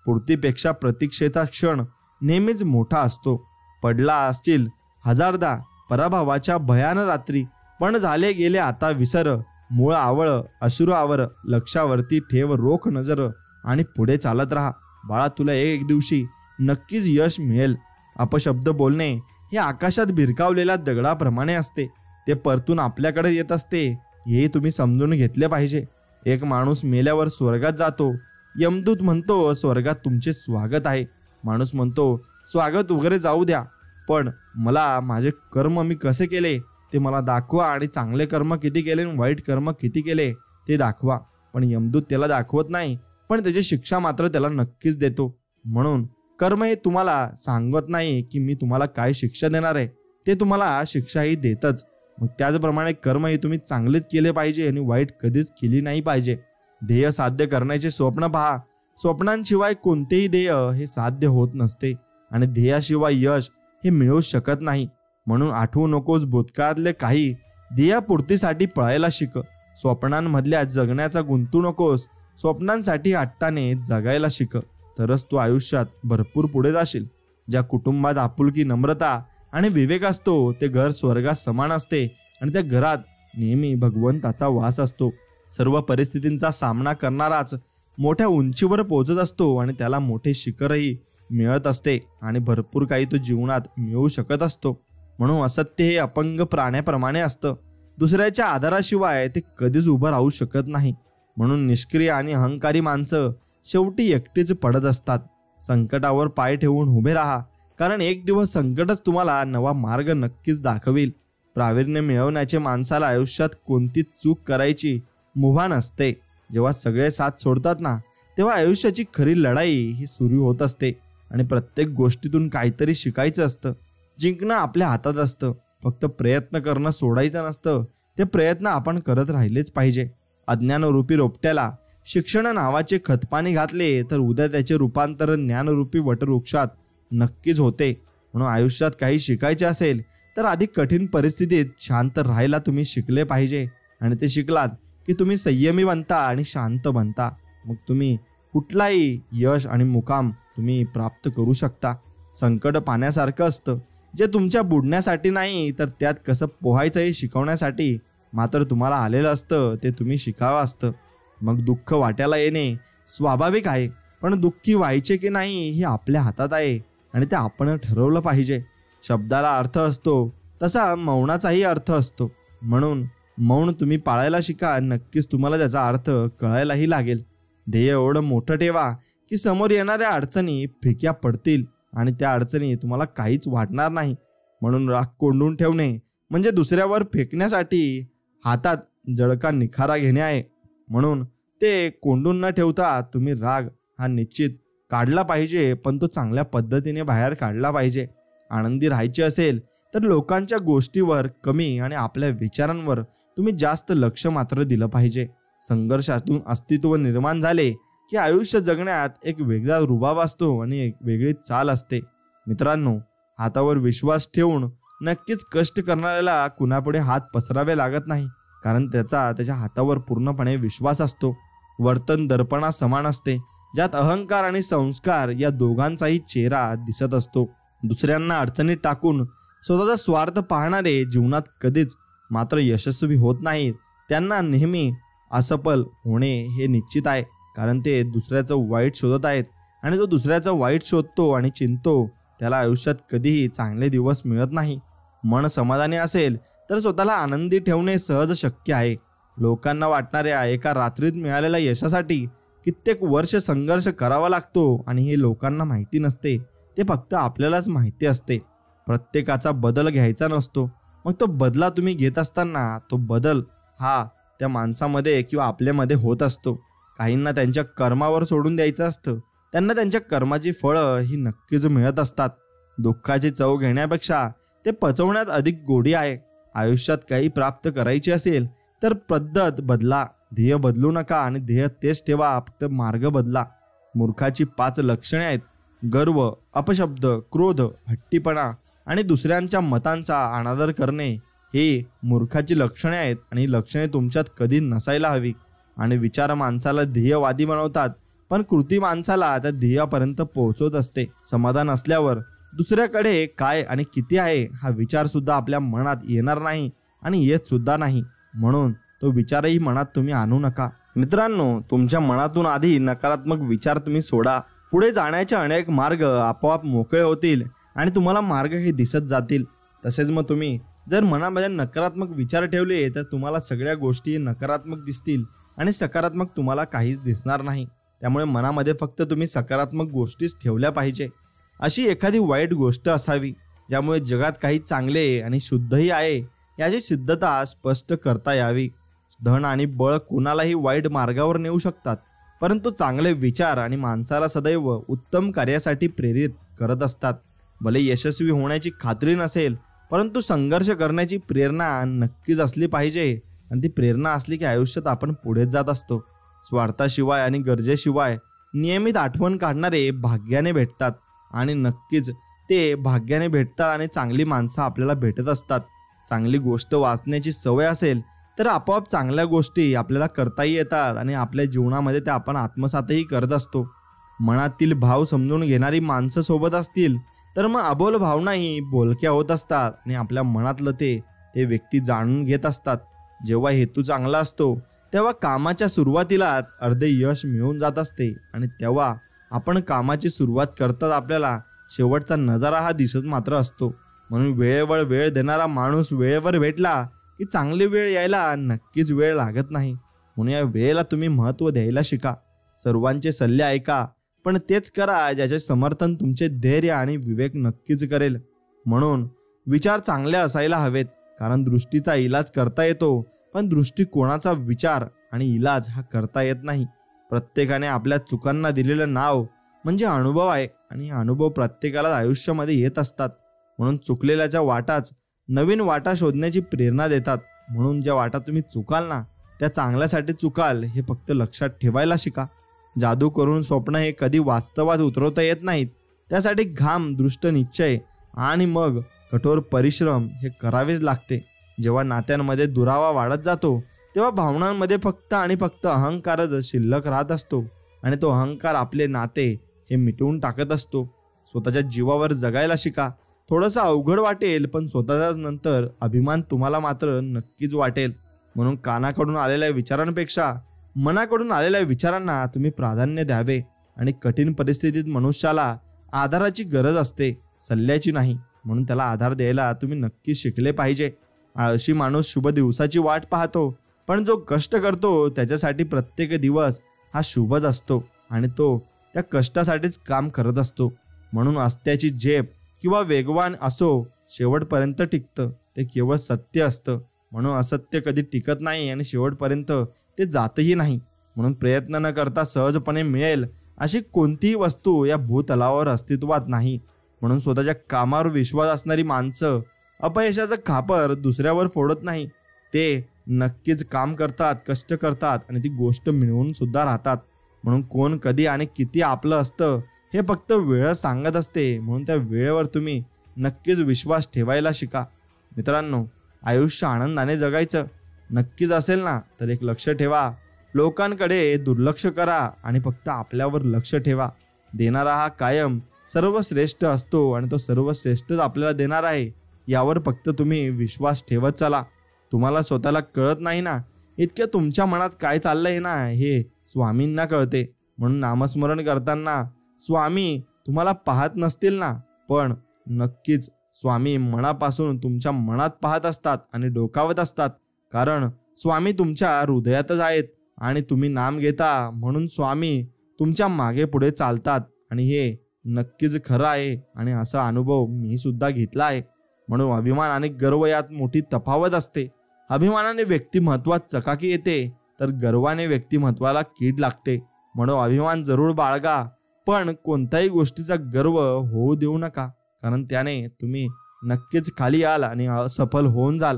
पूर्तीपेक्षा प्रतीक्षेचा क्षण नेहमीच मोठा असतो. पडला असतील हजारदा पराभवाच्या भयान रात्री, पण झाले गेले आता विसर. मूळ आवळ अश्रू आवर, लक्षावरती ठेव रोख नजर आणि पुढे चालत राहा. बाळा, तुला एक दिवशी नक्कीच यश मिळेल. अपशब्द बोलणे हे आकाशात भिरकावलेल्या दगडाप्रमाणे असते. ते परतून आपल्याकडे येत असते, हे तुम्ही समजून घेतले पाहिजे. एक माणूस मेल्यावर स्वर्गात जातो. यमदूत म्हणतो स्वर्गात तुमचे स्वागत आहे. माणूस म्हणतो स्वागत वगैरे जाऊ द्या, पण मला माझे कर्म मी कसे केले ते मला दाखवा आणि चांगले कर्म किती केले आणि वाईट कर्म किती केले ते दाखवा. पण यमदूत त्याला दाखवत नाही, पण त्याची शिक्षा मात्र त्याला नक्कीच देतो. म्हणून कर्म हे तुम्हाला सांगत नाही की मी तुम्हाला काय शिक्षा देणार आहे, ते तुम्हाला शिक्षाही देतच. मग त्याचप्रमाणे कर्म हे तुम्ही चांगलेच केले पाहिजे आणि वाईट कधीच केली नाही पाहिजे. ध्येय साध्य करण्याचे स्वप्न पहा. स्वप्नांशिवाय कोणतेही ध्येय हे साध्य होत नसते आणि ध्येयाशिवाय यश हे मिळू शकत नाही. म्हणून आठवू नकोस भूतकाळातले काही. ध्येयापूर्तीसाठी पळायला शिक. स्वप्नांमधल्या जगण्याचा गुंतू नकोस. स्वप्नांसाठी हट्टाने जगायला शिक, तरच तू आयुष्यात भरपूर पुढे जाशील. ज्या कुटुंबात आपुलकी, नम्रता आणि विवेक असतो ते घर स्वर्गात समान असते आणि त्या घरात नेहमी भगवंताचा वास असतो. सर्व परिस्थितींचा सामना करणाराच मोठ्या उंचीवर पोहोचत असतो आणि त्याला मोठे शिखरही मिळत असते आणि भरपूर काही तो जीवनात मिळवू शकत असतो. म्हणून असत्य हे अपंग प्राण्याप्रमाणे असतं. दुसऱ्याच्या आधाराशिवाय ते कधीच उभं राहू शकत नाही. म्हणून निष्क्रिय आणि अहंकारी माणसं शेवटी एकटीच पडत असतात. संकटावर पाय ठेवून उभे राहा, कारण एक दिवस संकटच तुम्हाला नवा मार्ग नक्कीच दाखवेल. प्रावीण्य मिळवण्याचे माणसाला आयुष्यात कोणतीच चूक करायची मुभा नसते. जेव्हा सगळे साथ सोडतात ना, तेव्हा आयुष्याची खरी लढाई ही सुरू होत असते आणि प्रत्येक गोष्टीतून काहीतरी शिकायचं असतं. जिंकणं आपल्या हातात असतं, फक्त प्रयत्न करणं सोडायचं नसतं. ते प्रयत्न आपण करत राहिलेच पाहिजे. अज्ञानरूपी रोपट्याला शिक्षण नावाचे खतपाणी घातले तर उद्या त्याचे रूपांतर ज्ञानरूपी वटवृक्षात नक्कीच होते. म्हणून आयुष्यात काही शिकायचे असेल तर आधी कठीण परिस्थितीत शांत राहायला तुम्ही शिकले पाहिजे. आणि ते शिकलात की तुम्ही संयमी बनता आणि शांत बनता. मग तुम्ही कुठलाही यश आणि मुकाम तुम्ही प्राप्त करू शकता. संकट पाण्यासारखं असतं, जे तुमच्या बुडण्यासाठी नाही तर त्यात कसं पोहायचं हे शिकवण्यासाठी मात्र तुम्हाला आलेलं असतं. ते तुम्ही शिकावं असतं. मग दुःख वाट्याला येणे स्वाभाविक आहे, पण दुःखी व्हायचे की नाही हे आपल्या हातात आहे आणि ते आपण ठरवलं पाहिजे. शब्दाला अर्थ असतो तसा मौनाचाही अर्थ असतो. म्हणून मौन तुम्ही पाळायला शिका. नक्कीच तुम्हाला त्याचा अर्थ कळायलाही लागेल. ध्येय एवढं मोठं ठेवा की समोर येणाऱ्या अडचणी फिक्या पडतील आणि त्या अडचणी तुम्हाला काहीच वाटणार नाही. म्हणून राग कोंडून ठेवणे म्हणजे दुसऱ्यावर फेकण्यासाठी हातात जळका निखारा घेणे आहे. म्हणून ते कोंडून न ठेवता तुम्ही राग हा निश्चित काढला पाहिजे, पण तो चांगल्या पद्धतीने बाहेर काढला पाहिजे. आनंदी राहायचे असेल तर लोकांच्या गोष्टीवर कमी आणि आपल्या विचारांवर तुम्ही जास्त लक्ष मात्र दिलं पाहिजे. संघर्षातून अस्तित्व निर्माण झाले की आयुष्य जगण्यात एक वेगळा रुबाब असतो आणि एक वेगळी चाल असते. मित्रांनो, हातावर विश्वास ठेवून नक्कीच कष्ट करणाऱ्याला कुणापुढे हात पसरावे लागत नाही, कारण त्याच्या हातावर पूर्णपणे विश्वास असतो. वर्तन दर्पणा समान असते, ज्यात अहंकार आणि संस्कार या दोघांचाही चेहरा दिसत असतो. दुसऱ्यांना अडचणीत टाकून स्वतःचा स्वार्थ पाहणारे जीवनात कधीच मात्र यशस्वी होत नाहीत. त्यांना नेहमी असफल होणे हे निश्चित आहे, कारण ते दुसऱ्याचं वाईट शोधत आहेत आणि जो दुसऱ्याचं वाईट शोधतो आणि चिंतो त्याला आयुष्यात कधीही चांगले दिवस मिळत नाही. मन समाधानी असेल तर स्वतःला आनंदी ठेवणे सहज शक्य आहे. लोकांना वाटणाऱ्या एका रात्रीत मिळालेल्या यशासाठी कित्येक वर्ष संघर्ष करावा लागतो आणि हे लोकांना माहिती नसते. ते फक्त आपल्यालाच माहिती असते. प्रत्येकाचा बदल घ्यायचा नसतो. मग तो बदला तुम्ही घेत असताना तो बदल हा त्या माणसामध्ये किंवा आपल्यामध्ये होत असतो. काहींना त्यांच्या कर्मावर सोडून द्यायचं असतं. त्यांना त्यांच्या कर्माची फळं ही नक्कीच मिळत असतात. दुःखाची चव घेण्यापेक्षा ते पचवण्यात अधिक गोडी आहे. आयुष्यात काही प्राप्त करायचे असेल तर पद्धत बदला, ध्येय बदलू नका आणि ध्येय तेच ठेवा, फक्त मार्ग बदला. मूर्खाची 5 लक्षणे आहेत: गर्व, अपशब्द, क्रोध, हट्टीपणा आणि दुसऱ्यांच्या मतांचा अनादर करणे. हे मूर्खाची लक्षणे आहेत आणि लक्षणे तुमच्यात कधी नसायला हवी. आणि विचार माणसाला ध्येयवादी बनवतात, पण कृती माणसाला त्या ध्येयापर्यंत पोहोचवत असते. समाधान असल्यावर दुसऱ्याकडे काय आणि किती आहे हा विचार सुद्धा आपल्या मनात येणार नाही आणि येत सुद्धा नाही. म्हणून तो विचारही मनात तुम्ही आणू नका. मित्रांनो, तुमच्या मनातून आधी नकारात्मक विचार तुम्ही सोडा. पुढे जाण्याचे अनेक मार्ग आपोआप मोकळे होतील आणि तुम्हाला मार्ग हे दिसत जातील. तसेच मग तुम्ही जर मनामध्ये नकारात्मक विचार ठेवले तर तुम्हाला सगळ्या गोष्टी नकारात्मक दिसतील आणि सकारात्मक तुम्हाला काहीच दिसणार नाही. त्यामुळे मनामध्ये फक्त तुम्ही सकारात्मक गोष्टीच ठेवल्या पाहिजे. अशी एखादी वाईट गोष्ट असावी ज्यामुळे जगात काही चांगले आणि शुद्धही आहे याची सिद्धता स्पष्ट करता यावी. धन आणि बळ कोणालाही वाईट मार्गावर नेऊ शकतात, परंतु चांगले विचार आणि माणसाला सदैव उत्तम कार्यासाठी प्रेरित करत असतात. भले यशस्वी होण्याची खात्री नसेल, परंतु संघर्ष करण्याची प्रेरणा नक्कीच असली पाहिजे. आणि ती प्रेरणा असली की आयुष्यात आपण पुढे जात असतो. स्वार्थाशिवाय आणि गरजेशिवाय नियमित आठवण काढणारे भाग्याने भेटतात आणि नक्कीच ते भाग्याने भेटतात आणि चांगली माणसं आपल्याला भेटत असतात. चांगली गोष्ट वाचण्याची सवय असेल तर आपोआप चांगल्या गोष्टी आपल्याला करताही येतात आणि आपल्या जीवनामध्ये त्या आपण आत्मसातही करत असतो. मनातील भाव समजून घेणारी माणसं सोबत असतील तर मग अबोल भावनाही बोलक्या होत असतात आणि आपल्या मनातलं ते व्यक्ती जाणून घेत असतात. जेव्हा हेतू चांगला असतो तेव्हा कामाच्या सुरुवातीलाच अर्धे यश मिळून जात असते आणि तेव्हा आपण कामाची सुरुवात करताच आपल्याला शेवटचा नजारा हा दिसत मात्र असतो. म्हणून वेळेवर वेळ देणारा माणूस वेळेवर भेटला की चांगली वेळ यायला नक्कीच वेळ लागत नाही. म्हणून या वेळेला तुम्ही महत्त्व द्यायला शिका. सर्वांचे सल्ले ऐका, पण तेच करा ज्याचे समर्थन तुमचे धैर्य आणि विवेक नक्कीच करेल. म्हणून विचार चांगले असायला हवेत, कारण दृष्टीचा इलाज करता येतो, पण दृष्टिकोनाचा विचार आणि इलाज हा करता येत नाही. प्रत्येकाने आपल्या चुकांना दिलेलं नाव म्हणजे अनुभव आहे आणि अनुभव प्रत्येकाला आयुष्यामध्ये येत असतात. म्हणून चुकलेल्याच्या वाटाच नवीन वाटा शोधण्याची प्रेरणा देतात. म्हणून ज्या वाटा तुम्ही चुकाल ना त्या चांगल्यासाठी चुकाल हे फक्त लक्षात ठेवायला शिका. जादू करून स्वप्न हे कधी वास्तवात उतरवता येत नाहीत. त्यासाठी घाम, दृष्ट निश्चय आणि मग कठोर परिश्रम हे करावेच लागते. जेव्हा नात्यांमध्ये दुरावा वाढत जातो तेव्हा भावनांमध्ये फक्त आणि फक्त अहंकारच शिल्लक राहत असतो आणि तो अहंकार आपले नाते हे मिटवून टाकत असतो. स्वतःच्या जीवावर जगायला शिका. थोडंसं अवघड वाटेल, पण स्वतःचाच नंतर अभिमान तुम्हाला मात्र नक्कीच वाटेल. म्हणून कानाकडून आलेल्या विचारांपेक्षा मनाकडून आलेल्या विचारांना तुम्ही प्राधान्य द्यावे. आणि कठीण परिस्थितीत मनुष्याला आधाराची गरज असते, सल्ल्याची नाही. म्हणून त्याला आधार द्यायला तुम्ही नक्कीच शिकले पाहिजे. आळशी माणूस शुभ दिवसाची वाट पाहतो, पण जो कष्ट करतो त्याच्यासाठी प्रत्येक दिवस हा शुभच असतो आणि तो त्या कष्टासाठीच काम करत असतो. म्हणून अस्त्याची झेप किंवा वेगवान असो शेवटपर्यंत टिकतं, ते केवळ सत्य असतं. म्हणून असत्य कधी टिकत नाही आणि शेवटपर्यंत ते जातही नाही. म्हणून प्रयत्न न करता सहजपणे मिळेल अशी कोणतीही वस्तू या भूतलावर अस्तित्वात नाही. म्हणून स्वतःच्या कामावर विश्वास असणारी माणसं अपयशाचं खापर दुसऱ्यावर फोडत नाही. ते नक्कीच काम करतात, कष्ट करतात आणि ती गोष्ट मिळवून सुद्धा राहतात. म्हणून कोण कधी आणि किती आपलं असतं हे फक्त वेळ सांगत असते. म्हणून त्या वेळेवर तुम्ही नक्कीच विश्वास ठेवायला शिका. मित्रांनो, आयुष्य आनंदाने जगायचं नक्कीच असेल ना तर एक लक्ष ठेवा. लोकांकडे दुर्लक्ष करा आणि फक्त आपल्यावर लक्ष ठेवा. देणारा हा कायम सर्वश्रेष्ठ असतो आणि तो सर्वश्रेष्ठच आपल्याला देणार आहे. यावर फक्त तुम्ही विश्वास ठेवत चला. तुम्हाला स्वतःला कळत नाही ना इतक्या तुमच्या मनात काय चाललंय ना हे स्वामींना कळते. म्हणून नामस्मरण करताना स्वामी तुम्हाला पाहत नसतील ना, पण नक्कीच स्वामी मनापासून तुमच्या मनात पाहत असतात आणि डोकावत असतात. कारण स्वामी तुमच्या हृदयातच आहेत आणि तुम्ही नाम घेता म्हणून स्वामी तुमच्या मागे पुढे चालतात. आणि हे नक्कीच खरं आहे आणि असा अनुभव मी सुद्धा घेतला आहे. म्हणून अभिमान आणि गर्व यात मोठी तफावत असते. अभिमानाने व्यक्तिमत्वात चकाकी येते तर गर्वाने व्यक्तिमत्वाला कीड लागते. म्हणून अभिमान जरूर बाळगा, पण कोणत्याही गोष्टीचा गर्व होऊ देऊ नका, कारण त्याने तुम्ही नक्कीच खाली याल आणि असफल होऊन जाल.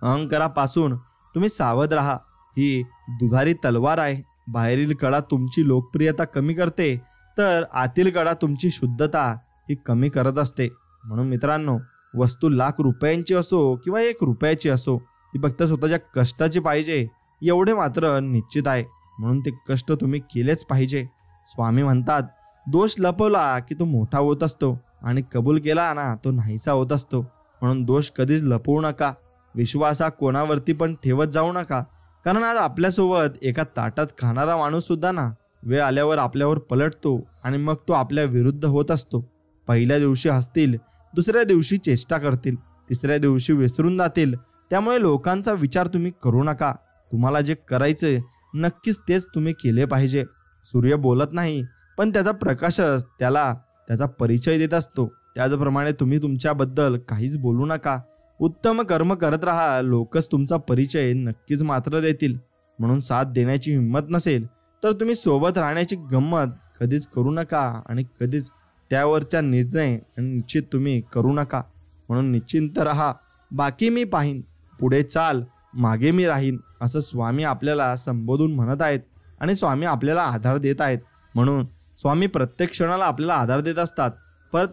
अहंकारापासून तुम्ही सावध राहा. ही दुधारी तलवार आहे. बाहेरील कडा तुमची लोकप्रियता कमी करते तर आतील कडा तुमची शुद्धता ही कमी करत असते. म्हणून मित्रांनो, वस्तू लाख रुपयांची असो किंवा 1 रुपयाची असो, ती फक्त स्वतःच्या कष्टाची पाहिजे एवढे मात्र निश्चित आहे. म्हणून ते कष्ट तुम्ही केलेच पाहिजे. स्वामी म्हणतात, दोष लपवला की तो मोठा होत असतो आणि कबूल केला ना तो नाहीसा होत असतो. म्हणून दोष कधीच लपवू नका. विश्वास हा कोणावरती पण ठेवत जाऊ नका, कारण आज आपल्यासोबत एका ताटात खाणारा माणूस सुद्धा ना वेळ आल्यावर आपल्यावर पलटतो आणि मग तो आपल्या विरुद्ध होत असतो. पहिल्या दिवशी हसतील, दुसऱ्या दिवशी चेष्टा करतील, तिसऱ्या दिवशी विसरून जातील. त्यामुळे लोकांचा विचार तुम्ही करू नका. तुम्हाला जे करायचे नक्कीच तेच तुम्ही केले पाहिजे. सूर्य बोलत नाही, पण त्याचा प्रकाशच त्याला त्याचा परिचय देत असतो. त्याचप्रमाणे तुम्ही तुमच्याबद्दल काहीच बोलू नका. उत्तम कर्म करत राहा. लोकच तुमचा परिचय नक्कीच मात्र देतील. म्हणून साथ देण्याची हिंमत नसेल तर तुम्ही सोबत राहण्याची गंमत कधीच करू नका आणि कधीच त्यावरचा निर्णय निश्चित तुम्ही करू नका. म्हणून निश्चिंत राहा. बाकी मी पाहीन, पुढे चाल, मागे मी राहीन, असं स्वामी आपल्याला संबोधून म्हणत आहेत आणि स्वामी आपल्याला आधार देत आहेत. म्हणून स्वामी प्रत्येक क्षणाला आपल्याला आधार देत असतात,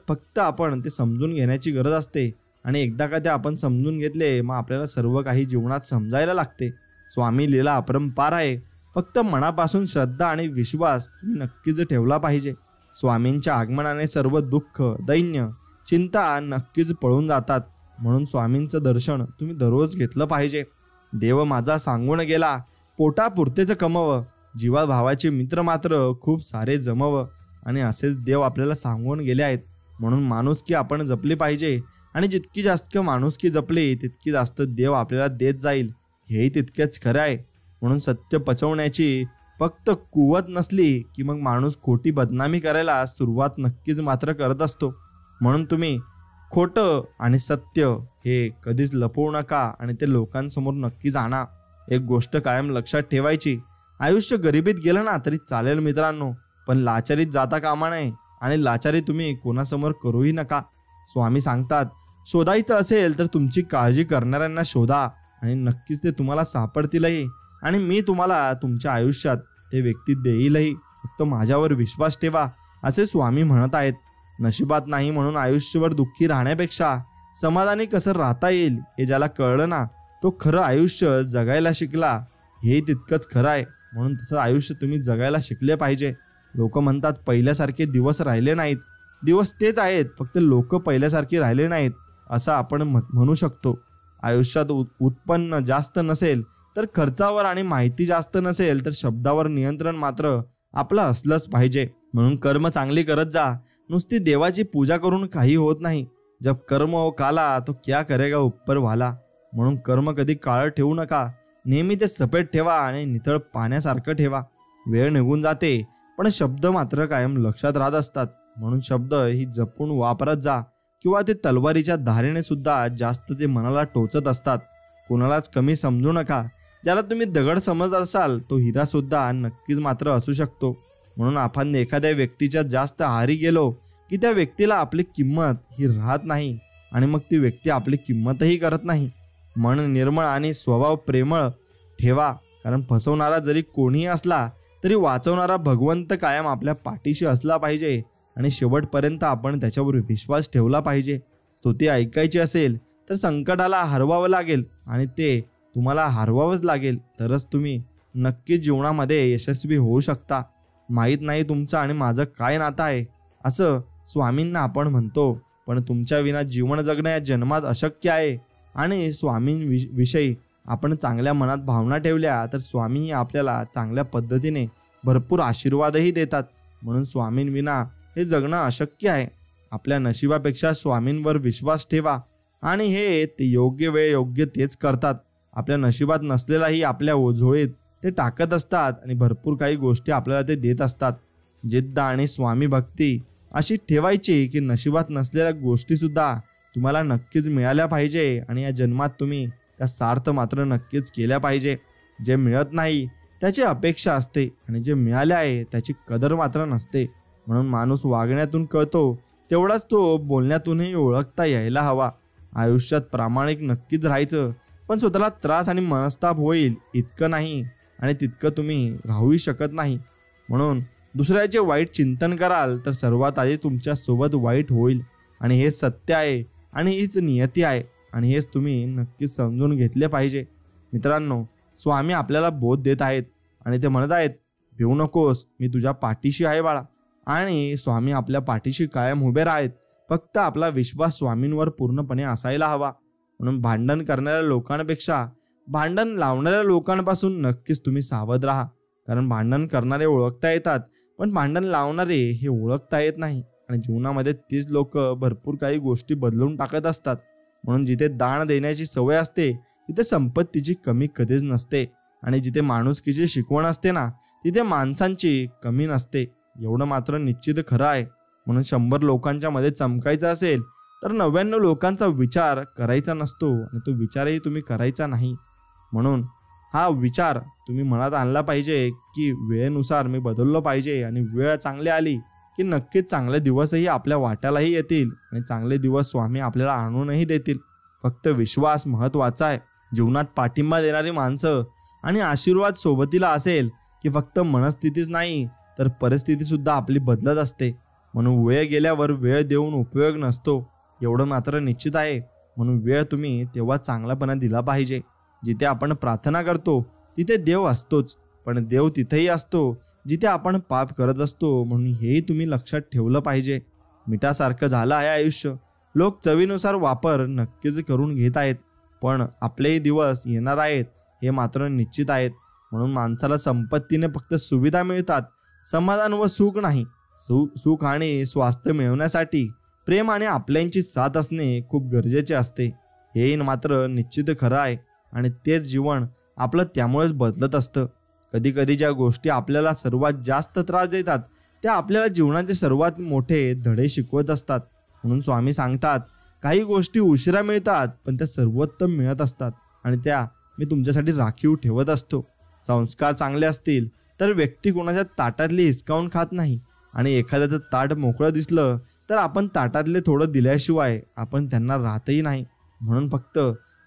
फक्त आपण ते समजून घेण्याची गरज असते आणि एकदा का ते आपण समजून घेतले मग आपल्याला सर्व काही जीवनात समजायला लागते. स्वामी लीला अपरंपार आहे. फक्त मनापासून श्रद्धा आणि विश्वास तुम्ही नक्कीच ठेवला पाहिजे. स्वामींच्या आगमनाने सर्व दुःख, दैन्य, चिंता नक्कीच पळून जातात. म्हणून स्वामींचं दर्शन तुम्ही दररोज घेतलं पाहिजे. देव माझा सांगून गेला, पोटापुरतेच कमव, जीवाभावाचे मित्र मात्र खूप सारे जमव. आणि असेच देव आपल्याला सांगून गेले आहेत. म्हणून माणुसकी आपण जपली पाहिजे आणि जितकी जास्त माणुसकी जपली तितकी जास्त देव आपल्याला देत जाईल, हेही तितकेच खरं आहे. म्हणून सत्य पचवण्याची फक्त कुवत नसली की मग माणूस खोटी बदनामी करायला सुरुवात नक्कीच मात्र करत असतो. म्हणून तुम्ही खोटं आणि सत्य हे कधीच लपवू नका आणि ते लोकांसमोर नक्कीच आणा. एक गोष्ट कायम लक्षात ठेवायची, आयुष्य गरिबीत गेलं ना तरी चालेल मित्रांनो, पण लाचारीत जाता कामा नये आणि लाचारी तुम्ही कोणासमोर करूही नका. स्वामी सांगतात, शोधायचं असेल तर तुमची काळजी करणाऱ्यांना शोधा आणि नक्कीच ते तुम्हाला सापडतीलही आणि मी तुम्हाला तुमच्या आयुष्यात ते व्यक्ती देईलही. फक्त माझ्यावर विश्वास ठेवा, असे स्वामी म्हणत आहेत. नशिबात नाही म्हणून आयुष्यभर दुःखी राहण्यापेक्षा समाधानी कसं राहता येईल हे ज्याला कळलं ना तो खरं आयुष्य जगायला शिकला, हे तितकंच खरं आहे. म्हणून तसं आयुष्य तुम्ही जगायला शिकले पाहिजे. लोक म्हणतात पहिल्यासारखे दिवस राहिले नाहीत. दिवस तेच आहेत, फक्त लोक पहिल्यासारखे राहिले नाहीत असं आपण म्हणू शकतो. आयुष्यात उत्पन्न जास्त नसेल तर खर्चावर आणि माहिती जास्त नसेल तर शब्दावर नियंत्रण मात्र आपलं असलंच पाहिजे. म्हणून कर्म चांगली करत जा. नुसती देवाची पूजा करून काही होत नाही. जब कर्म हो काला तो क्या करेगा ऊपर वाला. म्हणून कर्म कधी काळं ठेवू नका. नेहमी ते सफेद ठेवा आणि नितळ पाण्यासारखं ठेवा. वेळ निघून जाते पण शब्द मात्र कायम लक्षात राहत असतात. म्हणून शब्द ही जपून वापरत जा, किंवा ते तलवारीच्या धारेने सुद्धा जास्त ते मनाला टोचत असतात. कोणालाच कमी समजू नका. ज्याला तुम्ही दगड समजत असाल तो हिरा सुद्धा नक्कीच मात्र असू शकतो. म्हणून आपण एखाद्या व्यक्तीच्या जास्त आहारी गेलो की त्या व्यक्तीला आपली किंमत ही राहत नाही आणि मग ती व्यक्ती आपली किंमतही करत नाही. मन निर्मळ आणि स्वभाव प्रेमळ ठेवा, कारण फसवणारा जरी कोणीही असला तरी वाचवणारा भगवंत कायम आपल्या पाठीशी असला पाहिजे आणि शेवटपर्यंत आपण त्याच्यावर विश्वास ठेवला पाहिजे. स्तुती ऐकायची असेल तर संकटाला हरवावं लागेल आणि ते तुम्हाला हरवावंच लागेल, तरच तुम्ही नक्कीच जीवनामध्ये यशस्वी होऊ शकता. माहीत नाही तुमचं आणि माझं काय नातं आहे असं स्वामींना आपण म्हणतो, पण तुमच्या विना जीवन जगणं या जन्मात अशक्य आहे. आणि स्वामींविषयी आपण चांगल्या मनात भावना ठेवल्या तर स्वामीही आपल्याला चांगल्या पद्धतीने भरपूर आशीर्वादही देतात. म्हणून स्वामींविना हे जगणं अशक्य आहे. आपल्या नशिबापेक्षा स्वामींवर विश्वास ठेवा आणि हे ते योग्य वेळ योग्य तेच करतात. आपल्या नशिबात नसलेलाही आपल्या ओझोळीत ते टाकत असतात आणि भरपूर काही गोष्टी आपल्याला ते देत असतात. जिद्द आणि स्वामी भक्ती अशी ठेवायची की नशिबात नसलेल्या गोष्टीसुद्धा तुम्हाला नक्कीच मिळाल्या पाहिजे आणि या जन्मात तुम्ही त्या सार्थ मात्र नक्कीच केल्या पाहिजे. जे मिळत नाही त्याची अपेक्षा असते आणि जे मिळाले आहे त्याची कदर मात्र नसते. म्हणून माणूस वागण्यातून कळतो तेवढाच तो बोलण्यातूनही ओळखता यायला हवा. आयुष्यात प्रामाणिक नक्कीच राहायचं, पण स्वतःला त्रास आणि मनस्ताप होईल इतकं नाही आणि तितकं तुम्ही राहूही शकत नाही. म्हणून दुसऱ्याचे वाईट चिंतन कराल तर सर्वात आधी तुमच्या सोबत वाईट होईल आणि हे सत्य आहे आणि हीच नियती आहे आणि हेच तुम्ही नक्कीच समजून घेतले पाहिजे. मित्रांनो, स्वामी आपल्याला बोध देत आहेत आणि ते म्हणत आहेत, भिवू नकोस, मी तुझ्या पाठीशी आहे बाळा. आणि स्वामी आपल्या पाठीशी कायम उभे राहत. फक्त आपला विश्वास स्वामींवर पूर्णपणे असायला हवा. म्हणून भांडण करणाऱ्या लोकांपेक्षा भांडण लावणाऱ्या लोकांपासून नक्कीच तुम्ही सावध राहा. कारण भांडण करणारे ओळखता येतात पण भांडण लावणारे हे ओळखता येत नाही. आणि जीवनामध्ये तीच लोक भरपूर काही गोष्टी बदलून टाकत असतात. म्हणून जिथे दान देण्याची सवय असते तिथे संपत्तीची कमी कधीच नसते आणि जिथे माणुसकीची शिकवण असते ना तिथे माणसांची कमी नसते. एवढं मात्र निश्चित खरं आहे. म्हणून 100 लोकांच्या मध्ये चमकायचं असेल तर 99 लोकांचा विचार करायचा नसतो आणि तो विचारही तुम्ही करायचा नाही. म्हणून हा विचार तुम्ही मनात आणला पाहिजे की वेळेनुसार मी बदललो पाहिजे आणि वेळ चांगली आली की नक्कीच चांगले दिवसही आपल्या वाट्यालाही येतील आणि चांगले दिवस स्वामी आपल्याला आणूनही देतील. फक्त विश्वास महत्त्वाचा आहे. जीवनात पाठिंबा देणारी माणसं आणि आशीर्वाद सोबतीला असेल की फक्त मनस्थितीच नाही तर परिस्थिती सुद्धा आपली बदलत असते. म्हणून वेळ गेल्यावर वेळ देऊन उपयोग नसतो, एवढं मात्र निश्चित आहे. म्हणून वेळ तुम्ही तेव्हा चांगलापणा दिला पाहिजे. जिथे आपण प्रार्थना करतो तिथे देव असतोच, पण देव तिथेही असतो जिथे आपण पाप करत असतो, म्हणून हेही तुम्ही लक्षात ठेवलं पाहिजे. मिठासारखं झालं आहे आयुष्य. लोक चवीनुसार वापर नक्कीच करून घेत आहेत, पण आपलेही दिवस येणार आहेत हे मात्र निश्चित आहेत. म्हणून माणसाला संपत्तीने फक्त सुविधा मिळतात, समाधान व सुख नाही. सुख आणि स्वास्थ्य मिळवण्यासाठी प्रेम आणि आपल्यांची साथ असणे खूप गरजेचे असते. हेही मात्र निश्चित खरं आहे आणि तेच जीवन आपलं त्यामुळेच बदलत असतं. कधीकधी ज्या गोष्टी आपल्याला सर्वात जास्त त्रास देतात त्या आपल्याला जीवनाचे सर्वात मोठे धडे शिकवत असतात. म्हणून स्वामी सांगतात, काही गोष्टी उशिरा मिळतात पण त्या सर्वोत्तम मिळत असतात आणि त्या मी तुमच्यासाठी राखीव ठेवत असतो. संस्कार चांगले असतील तर व्यक्ती कोणाच्या ताटातली हिसकावून खात नाही, आणि एखाद्याचं ताट मोकळं दिसलं तर आपण ताटातले थोडं दिल्याशिवाय आपण त्यांना राहतही नाही. म्हणून फक्त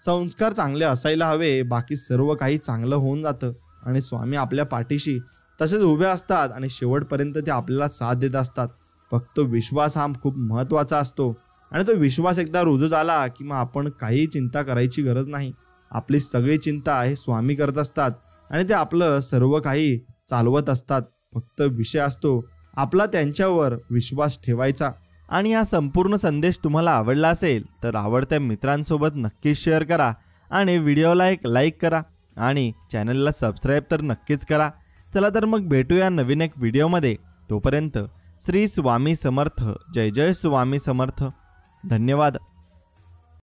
संस्कार चांगले असायला हवे, बाकी सर्व काही चांगलं होऊन जातं. आणि स्वामी आपल्या पाठीशी तसेच उभे असतात आणि शेवटपर्यंत ते आपल्याला साथ देत असतात. फक्त विश्वास हा खूप महत्त्वाचा असतो, आणि तो विश्वास एकदा रुजू झाला की मग आपण काही चिंता करायची गरज नाही. आपली सगळी चिंता हे स्वामी करत असतात आणि ते आपलं सर्व काही चालवत असतात. फक्त विषय असतो आपला त्यांच्यावर विश्वास ठेवायचा. आणि हा संपूर्ण संदेश तुम्हाला आवडला असेल तर आवडत्या मित्रांसोबत नक्कीच शेअर करा आणि व्हिडिओला एक लाईक करा आणि चॅनलला सबस्क्राईब तर नक्कीच करा. चला तर मग भेटूया नवीन एक व्हिडिओमध्ये. तोपर्यंत श्री स्वामी समर्थ. जय जय स्वामी समर्थ. धन्यवाद.